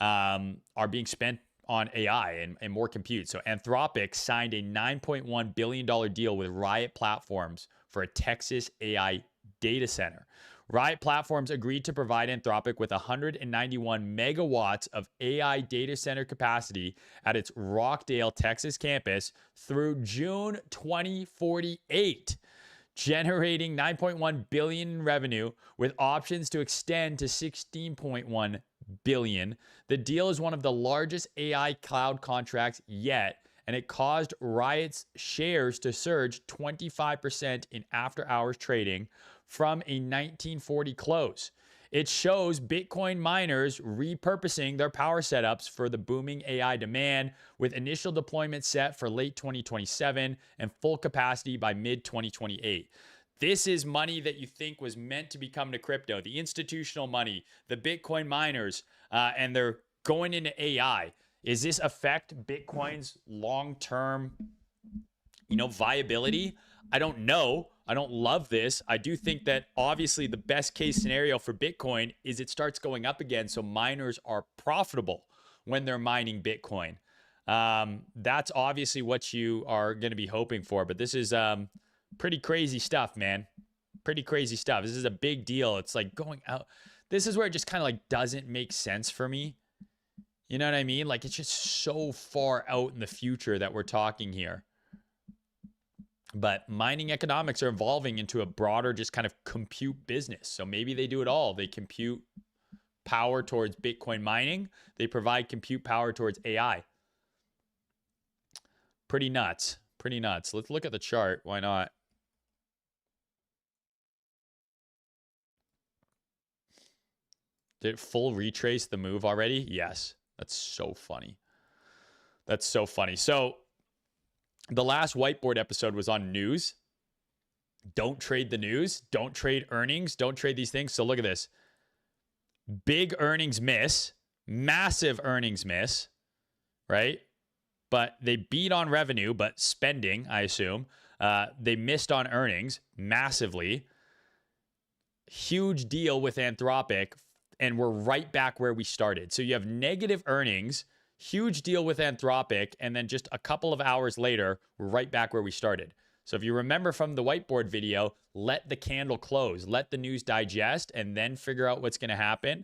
are being spent on AI and more compute. So Anthropic signed a $9.1 billion deal with Riot Platforms for a Texas AI data center. Riot Platforms agreed to provide Anthropic with 191 megawatts of AI data center capacity at its Rockdale, Texas campus through June 2048, generating $9.1 billion in revenue with options to extend to $16.1 billion. The deal is one of the largest AI cloud contracts yet, and it caused Riot's shares to surge 25% in after-hours trading from a 1940 close. It shows Bitcoin miners repurposing their power setups for the booming AI demand, with initial deployment set for late 2027 and full capacity by mid-2028. This is money that you think was meant to be coming to crypto, the institutional money, the Bitcoin miners, and they're going into AI. Is this affect Bitcoin's long-term, viability? I don't know. I don't love this. I do think that obviously the best case scenario for Bitcoin is it starts going up again, so miners are profitable when they're mining Bitcoin. That's obviously what you are going to be hoping for, but this is pretty crazy stuff, man. Pretty crazy stuff. This is a big deal. It's like going out. This is where it just kind of like doesn't make sense for me. You know what I mean? Like, it's just so far out in the future that we're talking here. But mining economics are evolving into a broader just kind of compute business. So maybe they do it all. They compute power towards Bitcoin mining. They provide compute power towards AI. Pretty nuts. Pretty nuts. Let's look at the chart. Why not? Did it full retrace the move already? Yes. That's so funny. That's so funny. So the last whiteboard episode was on news. Don't trade the news. Don't trade earnings. Don't trade these things. So look at this. Big earnings miss. Massive earnings miss. Right? But they beat on revenue, but spending, I assume. They missed on earnings massively. Huge deal with Anthropic. And we're right back where we started. So you have negative earnings, huge deal with Anthropic, and then just a couple of hours later, we're right back where we started. So if you remember from the whiteboard video, let the candle close, let the news digest, and then figure out what's going to happen.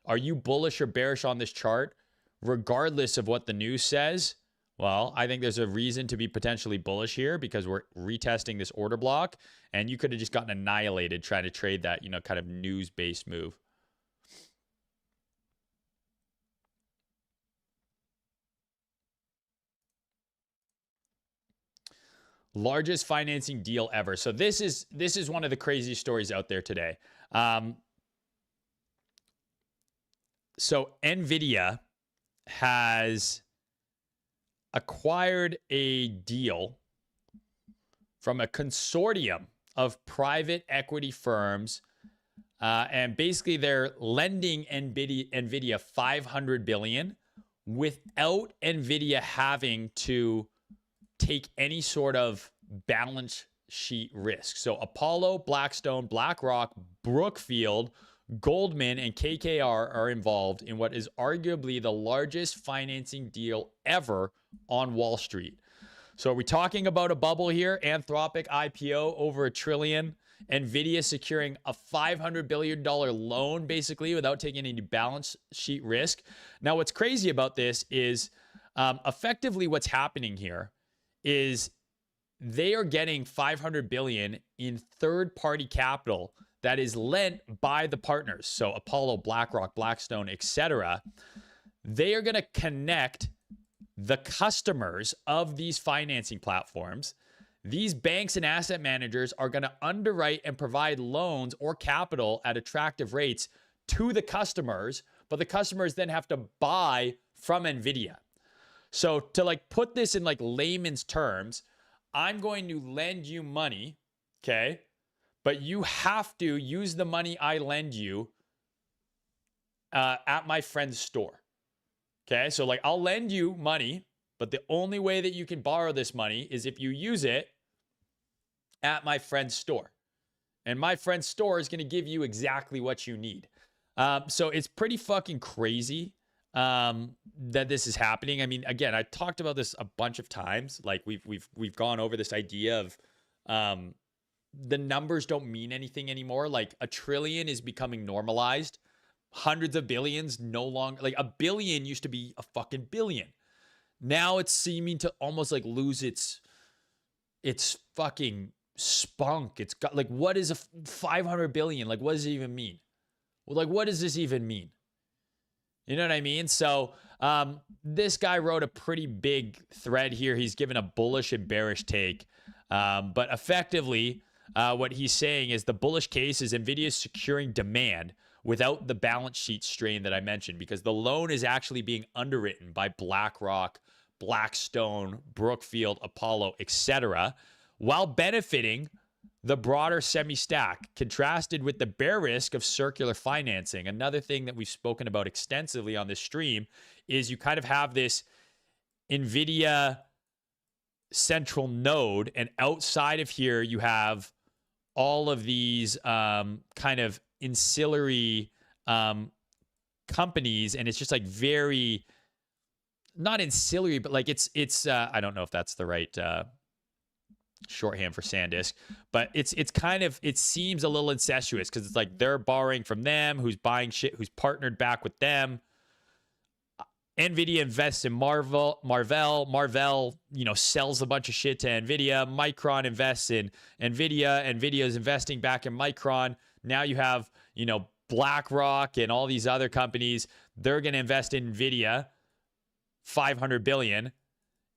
Are you bullish or bearish on this chart, regardless of what the news says? Well, I think there's a reason to be potentially bullish here because we're retesting this order block, and you could have just gotten annihilated trying to trade that, kind of news-based move. Largest financing deal ever. So this is one of the craziest stories out there today. So Nvidia has acquired a deal from a consortium of private equity firms, and basically they're lending Nvidia $500 billion without Nvidia having to take any sort of balance sheet risk. So Apollo, Blackstone, BlackRock, Brookfield, Goldman, and KKR are involved in what is arguably the largest financing deal ever on Wall Street. So are we talking about a bubble here? Anthropic IPO over $1 trillion. Nvidia securing a $500 billion loan basically without taking any balance sheet risk. Now what's crazy about this is effectively what's happening here is they are getting $500 billion in third-party capital that is lent by the partners. So Apollo, BlackRock, Blackstone, etc. They are going to connect the customers of these financing platforms. These banks and asset managers are going to underwrite and provide loans or capital at attractive rates to the customers, but the customers then have to buy from Nvidia. So to put this in layman's terms, I'm going to lend you money, okay? But you have to use the money I lend you at my friend's store, okay? So I'll lend you money, but the only way that you can borrow this money is if you use it at my friend's store. And my friend's store is going to give you exactly what you need. So it's pretty fucking crazy that this is happening. I mean, again, I talked about this a bunch of times. Like we've gone over this idea of the numbers don't mean anything anymore. Like a trillion is becoming normalized. Hundreds of billions no longer, like a billion used to be a fucking billion. Now it's seeming to almost like lose its fucking spunk. It's got like, what is a 500 billion? Like, what does it even mean? Well, like, what does this even mean? You know what I mean? So this guy wrote a pretty big thread here. He's given a bullish and bearish take. But effectively, what he's saying is the bullish case is Nvidia securing demand without the balance sheet strain that I mentioned, because the loan is actually being underwritten by BlackRock, Blackstone, Brookfield, Apollo, etc., while benefiting the broader semi-stack, contrasted with the bare risk of circular financing. Another thing that we've spoken about extensively on this stream is you kind of have this Nvidia central node, and outside of here, you have all of these kind of ancillary companies, and it's just like very, not ancillary, but like it's I don't know if that's the right shorthand for SanDisk, but it's kind of, it seems a little incestuous because it's like they're borrowing from them, who's buying shit, who's partnered back with them. Nvidia invests in Marvel, you know, sells a bunch of shit to Nvidia. Micron invests in Nvidia. Nvidia is investing back in Micron. Now you have, you know, BlackRock and all these other companies. They're going to invest in Nvidia, $500 billion.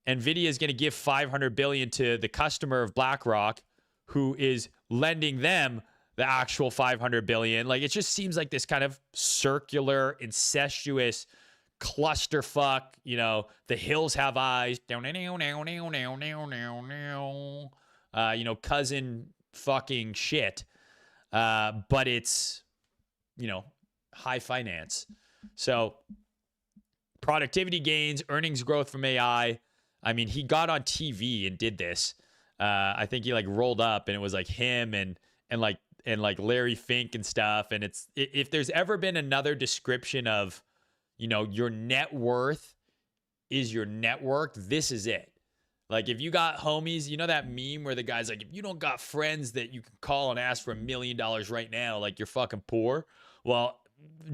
Nvidia is going to give $500 billion to the customer of BlackRock, who is lending them the actual $500 billion. Like, it just seems like this kind of circular, incestuous clusterfuck. You know, the hills have eyes. You know, cousin fucking shit. But it's, you know, high finance. So productivity gains, earnings growth from AI. I mean, he got on TV and did this. I think he like rolled up and it was like him and like Larry Fink and stuff. And it's, if there's ever been another description of, you know, your net worth is your network, this is it. Like, if you got homies, you know that meme where the guy's like, if you don't got friends that you can call and ask for $1 million right now, like, you're fucking poor. Well,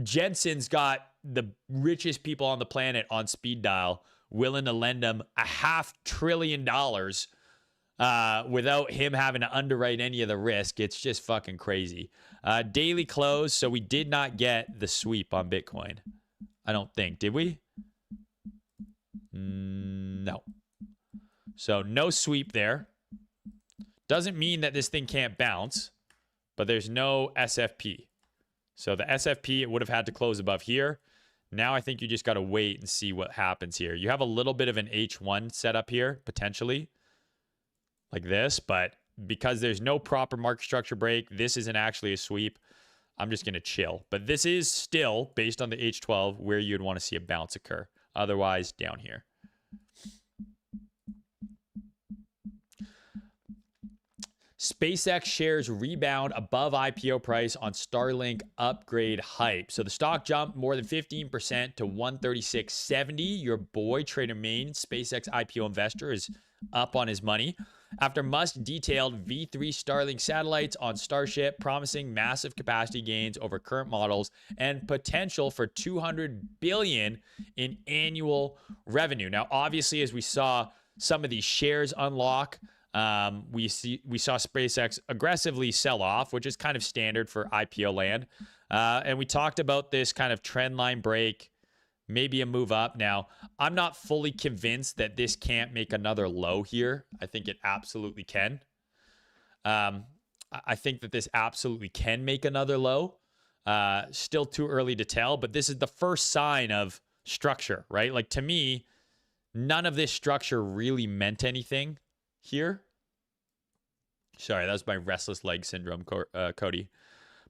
Jensen's got the richest people on the planet on speed dial, willing to lend him $500 billion without him having to underwrite any of the risk. It's just fucking crazy. Daily close. So we did not get the sweep on Bitcoin. I don't think. Did we? No. So no sweep there. Doesn't mean that this thing can't bounce, but there's no SFP. So the SFP, it would have had to close above here. Now I think you just got to wait and see what happens here. You have a little bit of an H1 set up here, potentially, like this. But because there's no proper market structure break, this isn't actually a sweep. I'm just going to chill. But this is still, based on the H12, where you'd want to see a bounce occur. Otherwise, down here. SpaceX shares rebound above IPO price on Starlink upgrade hype. So the stock jumped more than 15% to 136.70. Your boy, Trader Main, SpaceX IPO investor, is up on his money after Musk detailed V3 Starlink satellites on Starship, promising massive capacity gains over current models and potential for $200 billion in annual revenue. Now, obviously, as we saw some of these shares unlock, we saw SpaceX aggressively sell off, which is kind of standard for IPO land. And we talked about this kind of trend line break, maybe a move up. Now, I'm not fully convinced that this can't make another low here. I think it absolutely can. I think that this absolutely can make another low. Still too early to tell, but this is the first sign of structure, right? Like, to me, none of this structure really meant anything here. Sorry, that was my restless leg syndrome, Cody.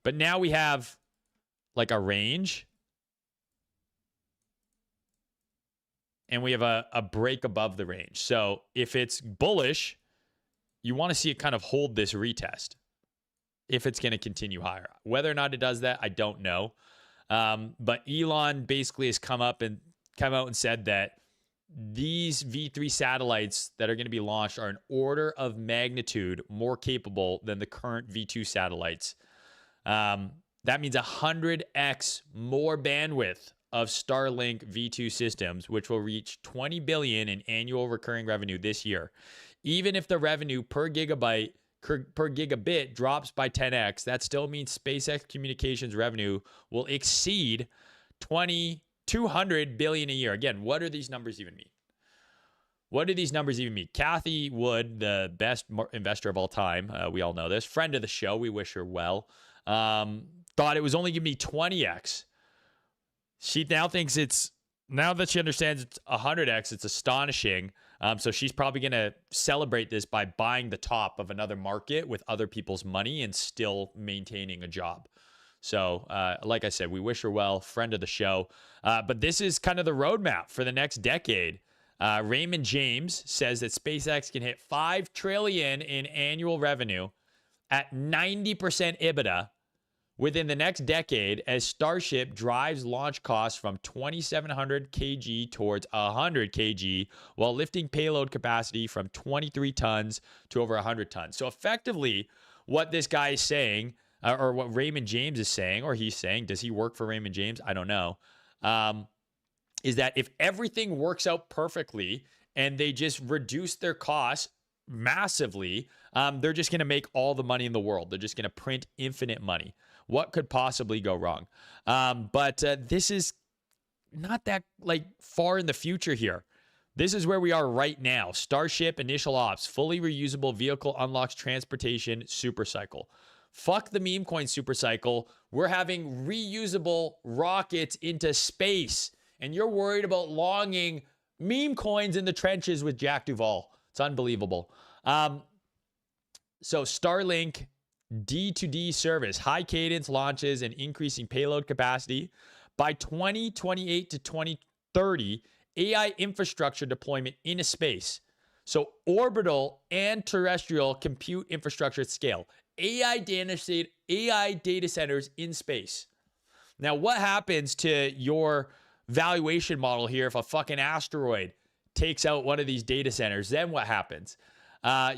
But now we have like a range. And we have a break above the range. So if it's bullish, you want to see it kind of hold this retest. if it's going to continue higher. Whether or not it does that, I don't know. But Elon basically has come out and said that these V3 satellites that are going to be launched are an order of magnitude more capable than the current V2 satellites. That means 100x more bandwidth of Starlink V2 systems, which will reach 20 billion in annual recurring revenue this year. Even if the revenue per gigabit drops by 10x, that still means SpaceX Communications revenue will exceed 200 billion a year. Again, what do these numbers even mean? What do these numbers even mean? Cathie Wood, the best investor of all time, we all know this, friend of the show, we wish her well, thought it was only going to be 20x. She now thinks now that she understands it's 100x, it's astonishing. So she's probably going to celebrate this by buying the top of another market with other people's money and still maintaining a job. So like I said, we wish her well, friend of the show. But this is kind of the roadmap for the next decade. Raymond James says that SpaceX can hit $5 trillion in annual revenue at 90% EBITDA within the next decade as Starship drives launch costs from 2,700 kg towards 100 kg while lifting payload capacity from 23 tons to over 100 tons. So effectively, what this guy is saying, or what Raymond James is saying, or he's saying, does he work for Raymond James? I don't know, is that if everything works out perfectly and they just reduce their costs massively, they're just going to make all the money in the world. They're just going to print infinite money. What could possibly go wrong? But this is not that far in the future here. This is where we are right now. Starship initial ops, fully reusable vehicle unlocks transportation super cycle. Fuck the meme coin super cycle. We're having reusable rockets into space. And you're worried about longing meme coins in the trenches with Jack Duvall. It's unbelievable. So Starlink D2D service, high cadence launches and increasing payload capacity. By 2028 to 2030, AI infrastructure deployment into space. So orbital and terrestrial compute infrastructure at scale. AI data centers in space. Now, what happens to your valuation model here if a fucking asteroid takes out one of these data centers? Then what happens? Are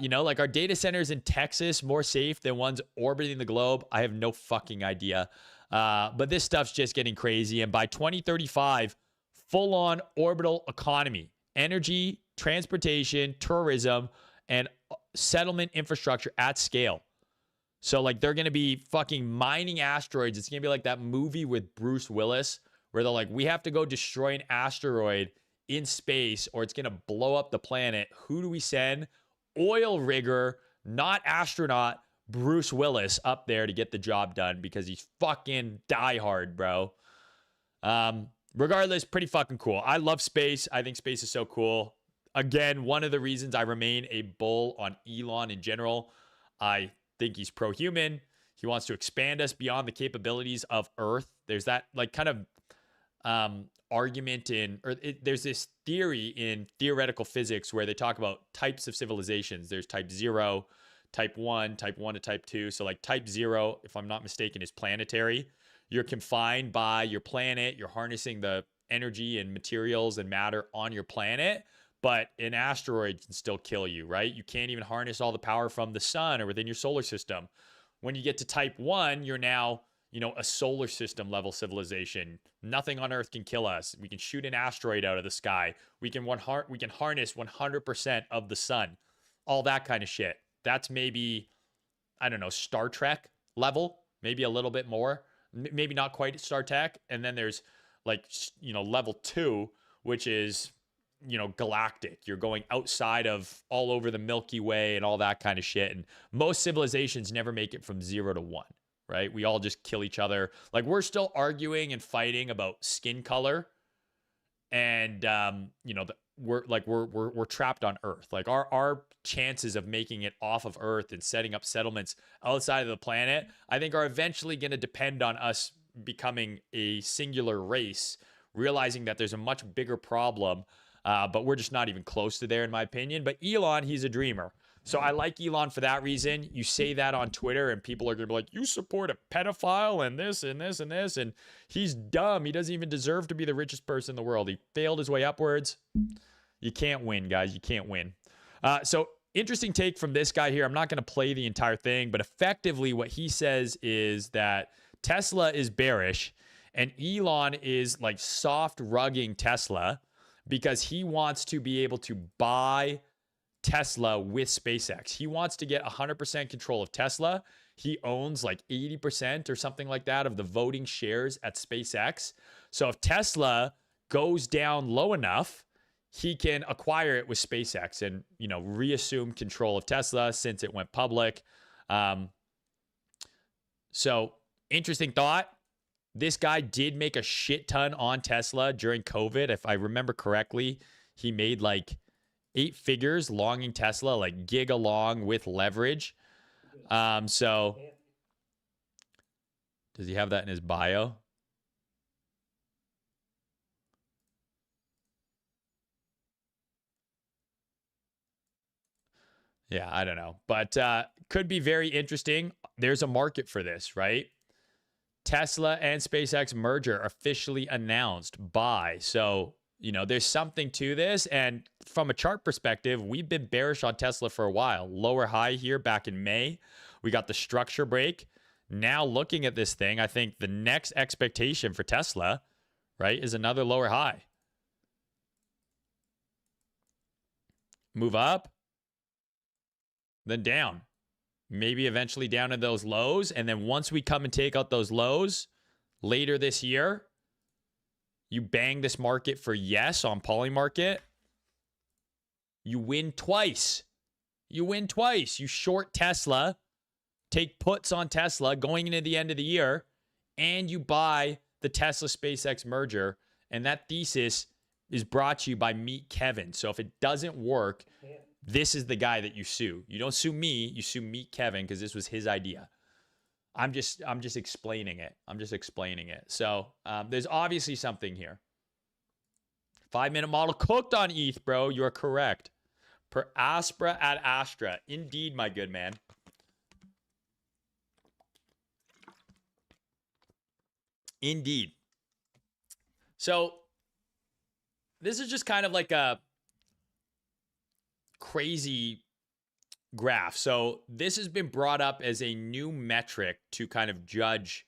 data centers in Texas more safe than ones orbiting the globe? I have no fucking idea. But this stuff's just getting crazy. And by 2035, full-on orbital economy, energy, transportation, tourism, and settlement infrastructure at scale. So they're going to be fucking mining asteroids. It's going to be like that movie with Bruce Willis where they're like, we have to go destroy an asteroid in space or it's going to blow up the planet. Who do we send? Oil rigger, not astronaut, Bruce Willis up there to get the job done because he's fucking diehard, bro. Regardless, pretty fucking cool. I love space. I think space is so cool. Again, one of the reasons I remain a bull on Elon in general, I think he's pro-human. He wants to expand us beyond the capabilities of Earth. There's that argument there's this theory in theoretical physics where they talk about types of civilizations. There's type 0, type 1 to type 2. So type 0, if I'm not mistaken, is planetary. You're confined by your planet. You're harnessing the energy and materials and matter on your planet, but an asteroid can still kill you, right? You can't even harness all the power from the sun or within your solar system. When you get to type 1, you're now a solar system level civilization. Nothing on Earth can kill us. We can shoot an asteroid out of the sky. We can harness 100% of the sun. All that kind of shit. That's maybe, I don't know, Star Trek level, maybe a little bit more. Maybe not quite Star Trek. And then there's level 2, which is, galactic. You're going outside of all over the Milky Way and all that kind of shit. And most civilizations never make it from 0 to 1. Right? We all just kill each other. We're still arguing and fighting about skin color. And, we're trapped on Earth. Our chances of making it off of Earth and setting up settlements outside of the planet, I think are eventually going to depend on us becoming a singular race, realizing that there's a much bigger problem. But we're just not even close to there, in my opinion. But Elon, he's a dreamer. So I like Elon for that reason. You say that on Twitter and people are going to be like, you support a pedophile and this and this and this. And he's dumb. He doesn't even deserve to be the richest person in the world. He failed his way upwards. You can't win, guys. You can't win. So interesting take from this guy here. I'm not going to play the entire thing, but effectively what he says is that Tesla is bearish and Elon is like soft rugging Tesla because he wants to be able to buy Tesla with SpaceX. He wants to get 100% control of Tesla. He owns like 80% or something like that of the voting shares at SpaceX. So if Tesla goes down low enough, he can acquire it with SpaceX and, you know, reassume control of Tesla since it went public. So interesting thought. This guy did make a shit ton on Tesla during COVID. If I remember correctly, he made like 8 figures longing Tesla, like gig along with leverage. So does he have that in his bio? Yeah, I don't know. But could be very interesting. There's a market for this, right? Tesla and SpaceX merger officially announced by. So, you know, there's something to this. And from a chart perspective, we've been bearish on Tesla for a while. Lower high here back in May. We got the structure break. Now looking at this thing, I think the next expectation for Tesla, right, is another lower high. Move up, then down. Maybe eventually down to those lows. And then once we come and take out those lows later this year, you bang this market for yes on Polymarket. You win twice. You win twice. You short Tesla, take puts on Tesla going into the end of the year, and you buy the Tesla SpaceX merger. And that thesis is brought to you by Meet Kevin. So if it doesn't work, this is the guy that you sue. You don't sue me, you sue Meet Kevin because this was his idea. I'm just explaining it. I'm just explaining it. So there's obviously something here. 5-minute model cooked on ETH, bro. You are correct. Per aspera ad astra. Indeed, my good man. Indeed. So this is just kind of like a crazy graph. So this has been brought up as a new metric to kind of judge,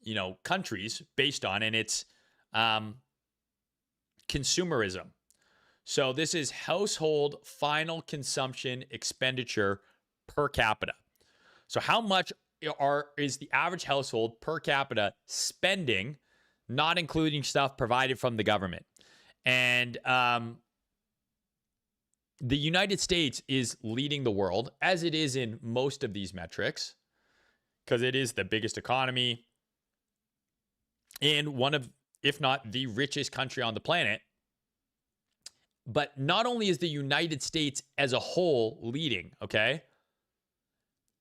you know, countries based on, and it's consumerism. So this is household final consumption expenditure per capita. So how much is the average household per capita spending, not including stuff provided from the government? And the United States is leading the world, as it is in most of these metrics, because it is the biggest economy and one of, if not the richest country on the planet. But not only is the United States as a whole leading, okay?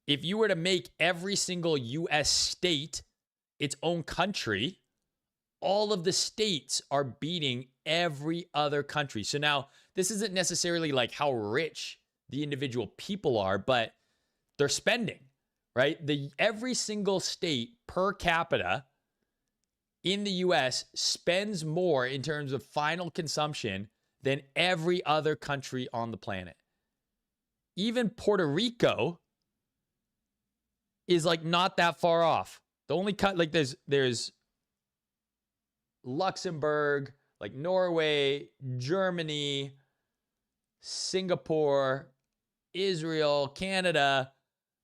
If you were to make every single U.S. state its own country, all of the states are beating every other country. So now, this isn't necessarily like how rich the individual people are, but they're spending, right? Every single state per capita in the US spends more in terms of final consumption than every other country on the planet. Even Puerto Rico is like not that far off. The only like there's Luxembourg, like Norway, Germany, Singapore, Israel, Canada,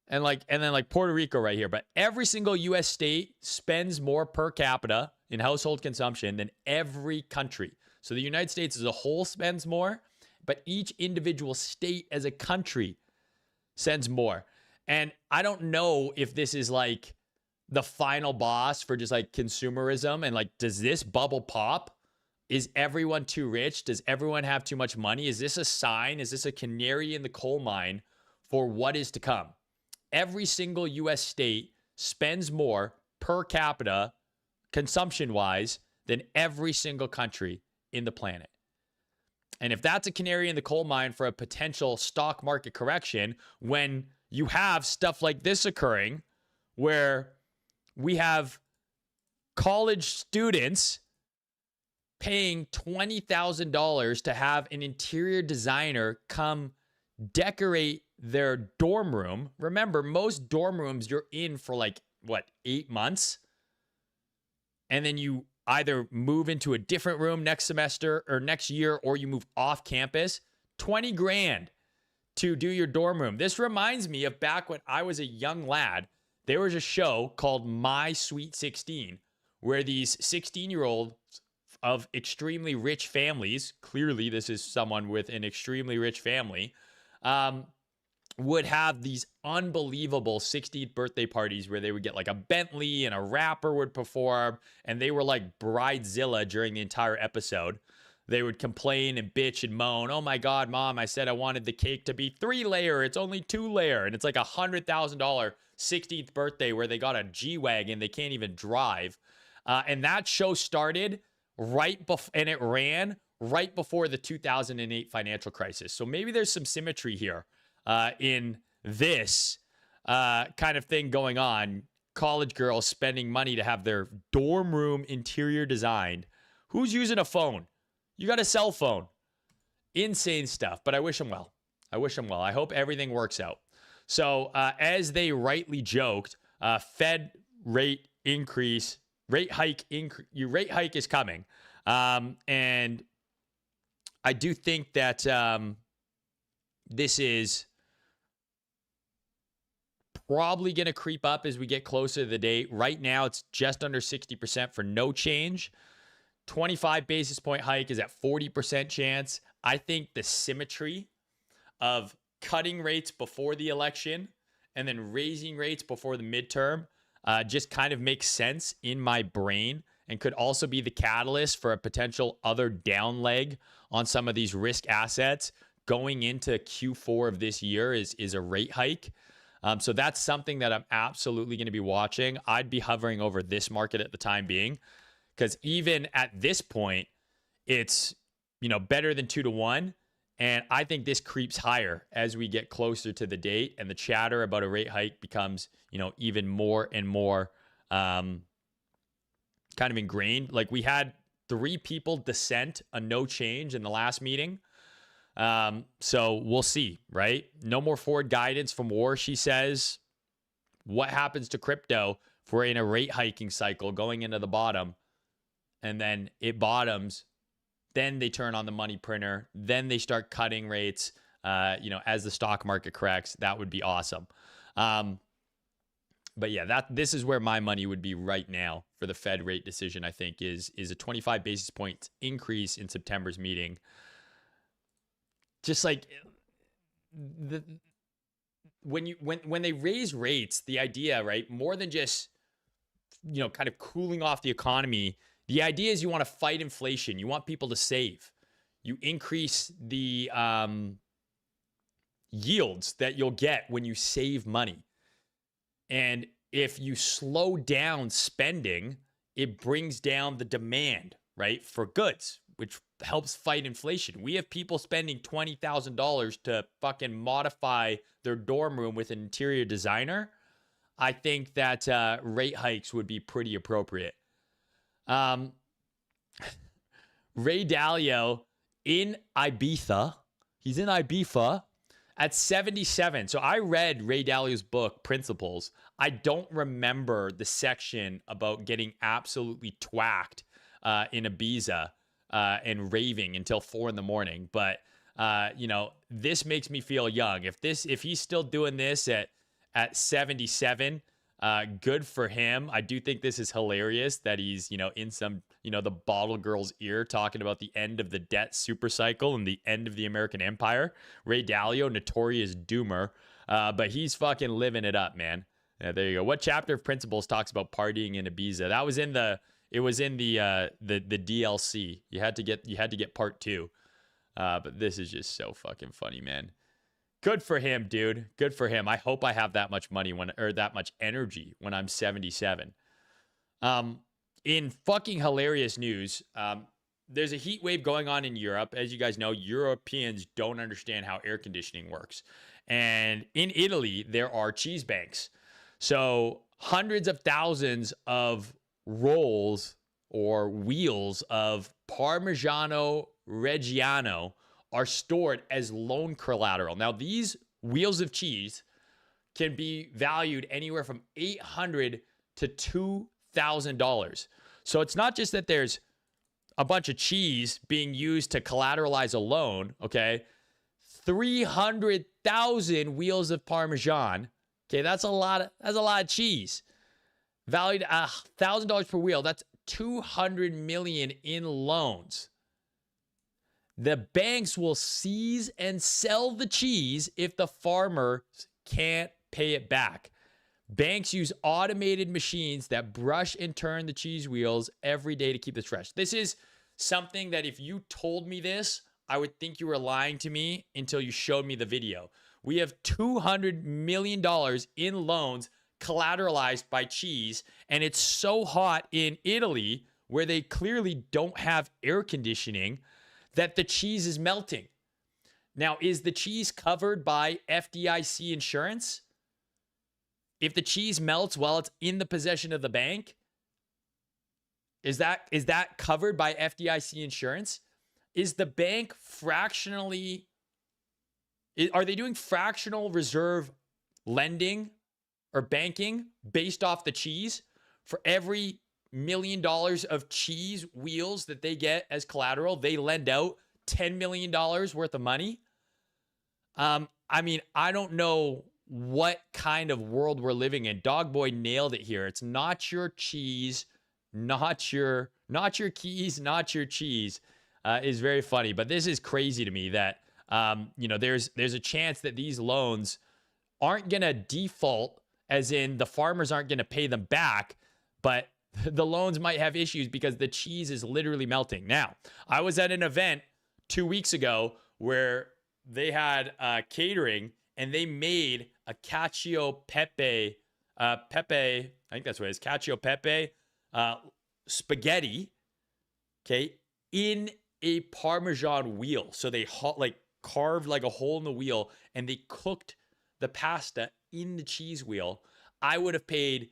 and then like Puerto Rico right here. But every single US state spends more per capita in household consumption than every country. So the United States as a whole spends more, but each individual state as a country sends more. And I don't know if this is like the final boss for just like consumerism and like, does this bubble pop? Is everyone too rich? Does everyone have too much money? Is this a sign? Is this a canary in the coal mine for what is to come? Every single US state spends more per capita consumption-wise than every single country in the planet. And if that's a canary in the coal mine for a potential stock market correction, when you have stuff like this occurring, where we have college students paying $20,000 to have an interior designer come decorate their dorm room. Remember, most dorm rooms you're in for like, 8 months? And then you either move into a different room next semester or next year, or you move off campus. 20 grand to do your dorm room. This reminds me of back when I was a young lad. There was a show called My Sweet 16, where these 16-year-olds of extremely rich families, clearly this is someone with an extremely rich family, would have these unbelievable 16th birthday parties where they would get like a Bentley and a rapper would perform, and they were like bridezilla during the entire episode. They would complain and bitch and moan, "Oh my God, Mom, I said I wanted the cake to be 3-layer. It's only 2-layer." And it's like $100,000 16th birthday where they got a G-Wagon they can't even drive. And that show started right before, and it ran right before the 2008 financial crisis. So maybe there's some symmetry here in this kind of thing going on. College girls spending money to have their dorm room interior designed. Who's using a phone? You got a cell phone. Insane stuff, but I wish them well. I hope everything works out. So as they rightly joked, Fed rate hike is coming. And I do think that this is probably going to creep up as we get closer to the date. Right now, it's just under 60% for no change. 25 basis point hike is at 40% chance. I think the symmetry of cutting rates before the election and then raising rates before the midterm just kind of makes sense in my brain, and could also be the catalyst for a potential other down leg on some of these risk assets going into Q4 of this year is a rate hike. So that's something that I'm absolutely going to be watching. I'd be hovering over this market at the time being, because even at this point, it's, better than 2-to-1. And I think this creeps higher as we get closer to the date, and the chatter about a rate hike becomes, even more and more kind of ingrained. Like, we had 3 people dissent a no change in the last meeting. So we'll see, right? No more forward guidance from war, she says. What happens to crypto if we're in a rate hiking cycle going into the bottom, and then it bottoms? Then they turn on the money printer. Then they start cutting rates, as the stock market corrects. That would be awesome. But yeah, this is where my money would be right now for the Fed rate decision. I think is a 25 basis point increase in September's meeting. Just like when they raise rates, the idea, right, more than just kind of cooling off the economy. The idea is you want to fight inflation. You want people to save. You increase the yields that you'll get when you save money. And if you slow down spending, it brings down the demand, right, for goods, which helps fight inflation. We have people spending $20,000 to fucking modify their dorm room with an interior designer. I think that rate hikes would be pretty appropriate. Ray Dalio in Ibiza. He's in Ibiza at 77. So I read Ray Dalio's book, Principles. I don't remember the section about getting absolutely twacked in Ibiza and raving until 4 a.m. But, this makes me feel young. If he's still doing this at 77, good for him. I do think this is hilarious that he's, in some, the bottle girl's ear talking about the end of the debt super cycle and the end of the American empire. Ray Dalio, notorious doomer, but he's fucking living it up, man. Yeah, there you go. What chapter of Principles talks about partying in Ibiza? That was in the DLC. You had to get part 2. But this is just so fucking funny, man. Good for him, dude. Good for him. I hope I have that much money that much energy when I'm 77. In fucking hilarious news, there's a heat wave going on in Europe. As you guys know, Europeans don't understand how air conditioning works. And in Italy, there are cheese banks. So hundreds of thousands of rolls or wheels of Parmigiano Reggiano are stored as loan collateral. Now, these wheels of cheese can be valued anywhere from $800 to $2,000. So it's not just that there's a bunch of cheese being used to collateralize a loan, okay? 300,000 wheels of Parmesan. Okay, that's a lot of cheese. Valued at $1,000 per wheel. That's $200 million in loans. The banks will seize and sell the cheese if the farmer can't pay it back. Banks use automated machines that brush and turn the cheese wheels every day to keep it fresh. This is something that if you told me this, I would think you were lying to me until you showed me the video. We have $200 million in loans collateralized by cheese, and it's so hot in Italy, where they clearly don't have air conditioning, that the cheese is melting. Now, is the cheese covered by FDIC insurance? If the cheese melts while it's in the possession of the bank, is that covered by FDIC insurance? Is the bank fractionally, are they doing fractional reserve lending or banking based off the cheese? For every $1 million of cheese wheels that they get as collateral, they lend out $10 million worth of money. I mean, I don't know what kind of world we're living in. Dogboy nailed it here. It's not your cheese, not your keys, not your cheese. Is very funny, but this is crazy to me that there's a chance that these loans aren't gonna default, as in the farmers aren't gonna pay them back, but the loans might have issues because the cheese is literally melting. Now, I was at an event 2 weeks ago where they had catering, and they made a cacio pepe, I think that's what it is, cacio pepe spaghetti, okay, in a Parmesan wheel. So they carved like a hole in the wheel, and they cooked the pasta in the cheese wheel. I would have paid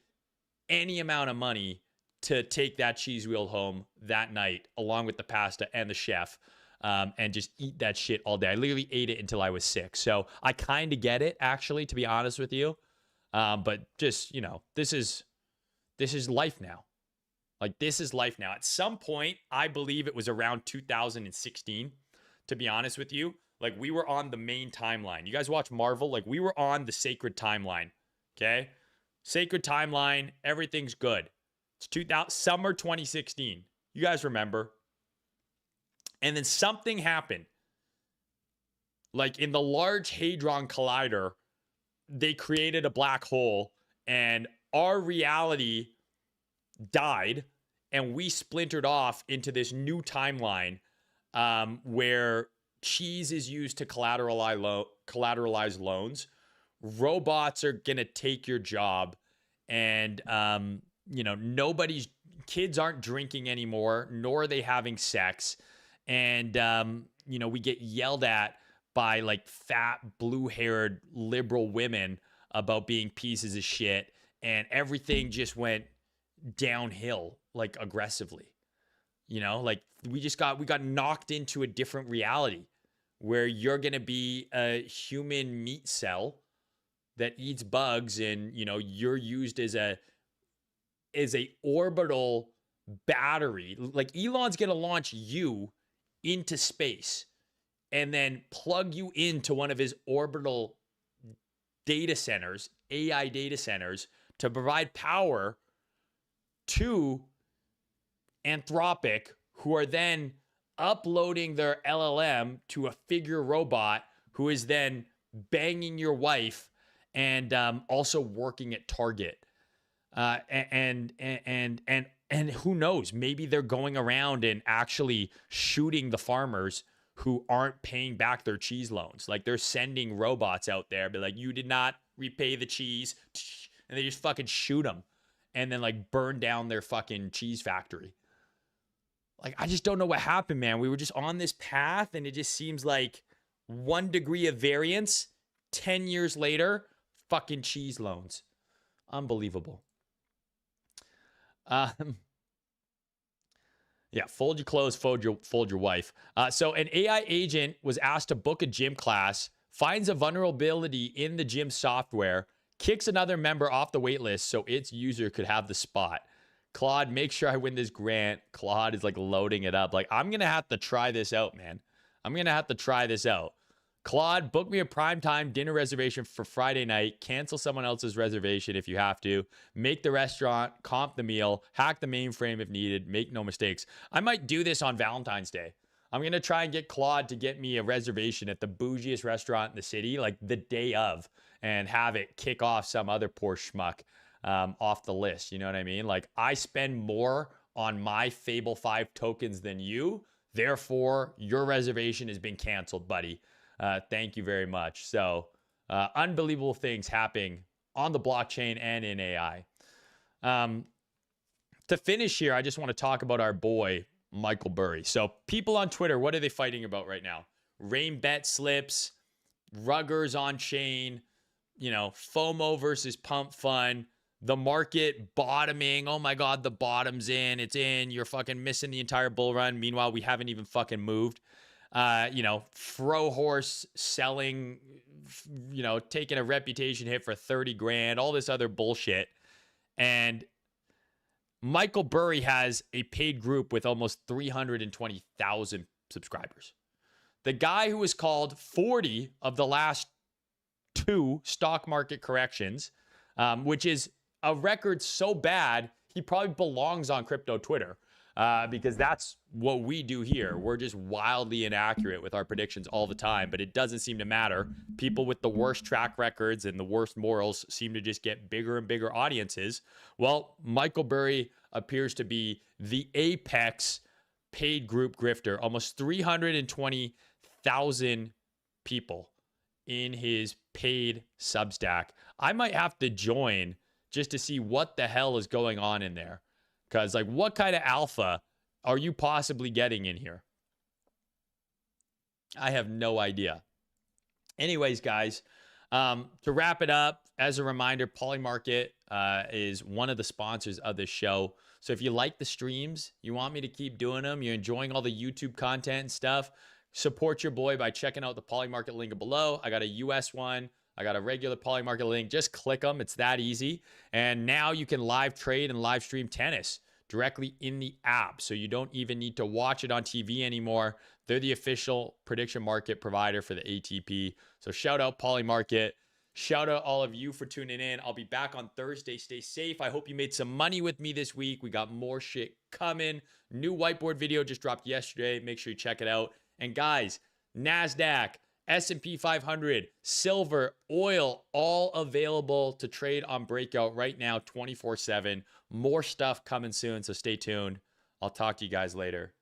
any amount of money to take that cheese wheel home that night, along with the pasta and the chef, and just eat that shit all day. I literally ate it until I was sick. So I kind of get it, actually, to be honest with you. But just, this is life now. Like, this is life now. At some point, I believe it was around 2016, to be honest with you. Like, we were on the main timeline. You guys watch Marvel? Like, we were on the sacred timeline, okay? Sacred timeline, everything's good. It's summer 2016. You guys remember? And then something happened. Like, in the Large Hadron Collider, they created a black hole, and our reality died, and we splintered off into this new timeline where cheese is used to collateralize loans. Robots are gonna take your job, and kids aren't drinking anymore, nor are they having sex, and we get yelled at by like fat blue-haired liberal women about being pieces of shit, and everything just went downhill, like, aggressively. Like, we got knocked into a different reality where you're gonna be a human meat cell that eats bugs, and you're used as a orbital battery. Like, Elon's gonna launch you into space and then plug you into one of his orbital data centers, AI data centers, to provide power to Anthropic, who are then uploading their LLM to a figure robot who is then banging your wife and also working at Target. And who knows? Maybe they're going around and actually shooting the farmers who aren't paying back their cheese loans. Like, they're sending robots out there, be like, you did not repay the cheese, and they just fucking shoot them and then, like, burn down their fucking cheese factory. Like, I just don't know what happened, man. We were just on this path, and it just seems like 1 degree of variance, 10 years later, fucking cheese loans. Unbelievable. Yeah, fold your clothes, fold your wife. So an AI agent was asked to book a gym class, finds a vulnerability in the gym software, kicks another member off the wait list so its user could have the spot. Claude, make sure I win this grant. Claude is like loading it up. Like, I'm going to have to try this out, man. I'm going to have to try this out. Claude, book me a primetime dinner reservation for Friday night. Cancel someone else's reservation if you have to. Make the restaurant, comp the meal, hack the mainframe if needed. Make no mistakes. I might do this on Valentine's Day. I'm going to try and get Claude to get me a reservation at the bougiest restaurant in the city, like the day of, and have it kick off some other poor schmuck off the list. You know what I mean? Like, I spend more on my Fable 5 tokens than you. Therefore, your reservation has been canceled, buddy. Thank you very much. So, unbelievable things happening on the blockchain and in AI. To finish here, I just want to talk about our boy, Michael Burry. So, people on Twitter, what are they fighting about right now? Rain bet slips, Ruggers on chain, FOMO versus pump fun, the market bottoming. Oh my God, the bottom's in. It's in. You're fucking missing the entire bull run. Meanwhile, we haven't even fucking moved. Fro horse selling, taking a reputation hit for 30 grand, all this other bullshit. And Michael Burry has a paid group with almost 320,000 subscribers. The guy who was called 40 of the last 2 stock market corrections, which is a record so bad, he probably belongs on crypto Twitter. Because that's what we do here. We're just wildly inaccurate with our predictions all the time, but it doesn't seem to matter. People with the worst track records and the worst morals seem to just get bigger and bigger audiences. Well, Michael Burry appears to be the apex paid group grifter. Almost 320,000 people in his paid Substack. I might have to join just to see what the hell is going on in there. Because, like, what kind of alpha are you possibly getting in here? I have no idea. Anyways, guys, to wrap it up, as a reminder, Polymarket is one of the sponsors of this show. So if you like the streams, you want me to keep doing them, you're enjoying all the YouTube content and stuff, support your boy by checking out the Polymarket link below. I got a US one. I got a regular Polymarket link. Just click them. It's that easy. And now you can live trade and live stream tennis directly in the app. So you don't even need to watch it on TV anymore. They're the official prediction market provider for the ATP. So shout out Polymarket. Shout out all of you for tuning in. I'll be back on Thursday. Stay safe. I hope you made some money with me this week. We got more shit coming. New whiteboard video just dropped yesterday. Make sure you check it out. And guys, NASDAQ, S&P 500, silver, oil, all available to trade on Breakout right now, 24/7. More stuff coming soon, so stay tuned. I'll talk to you guys later.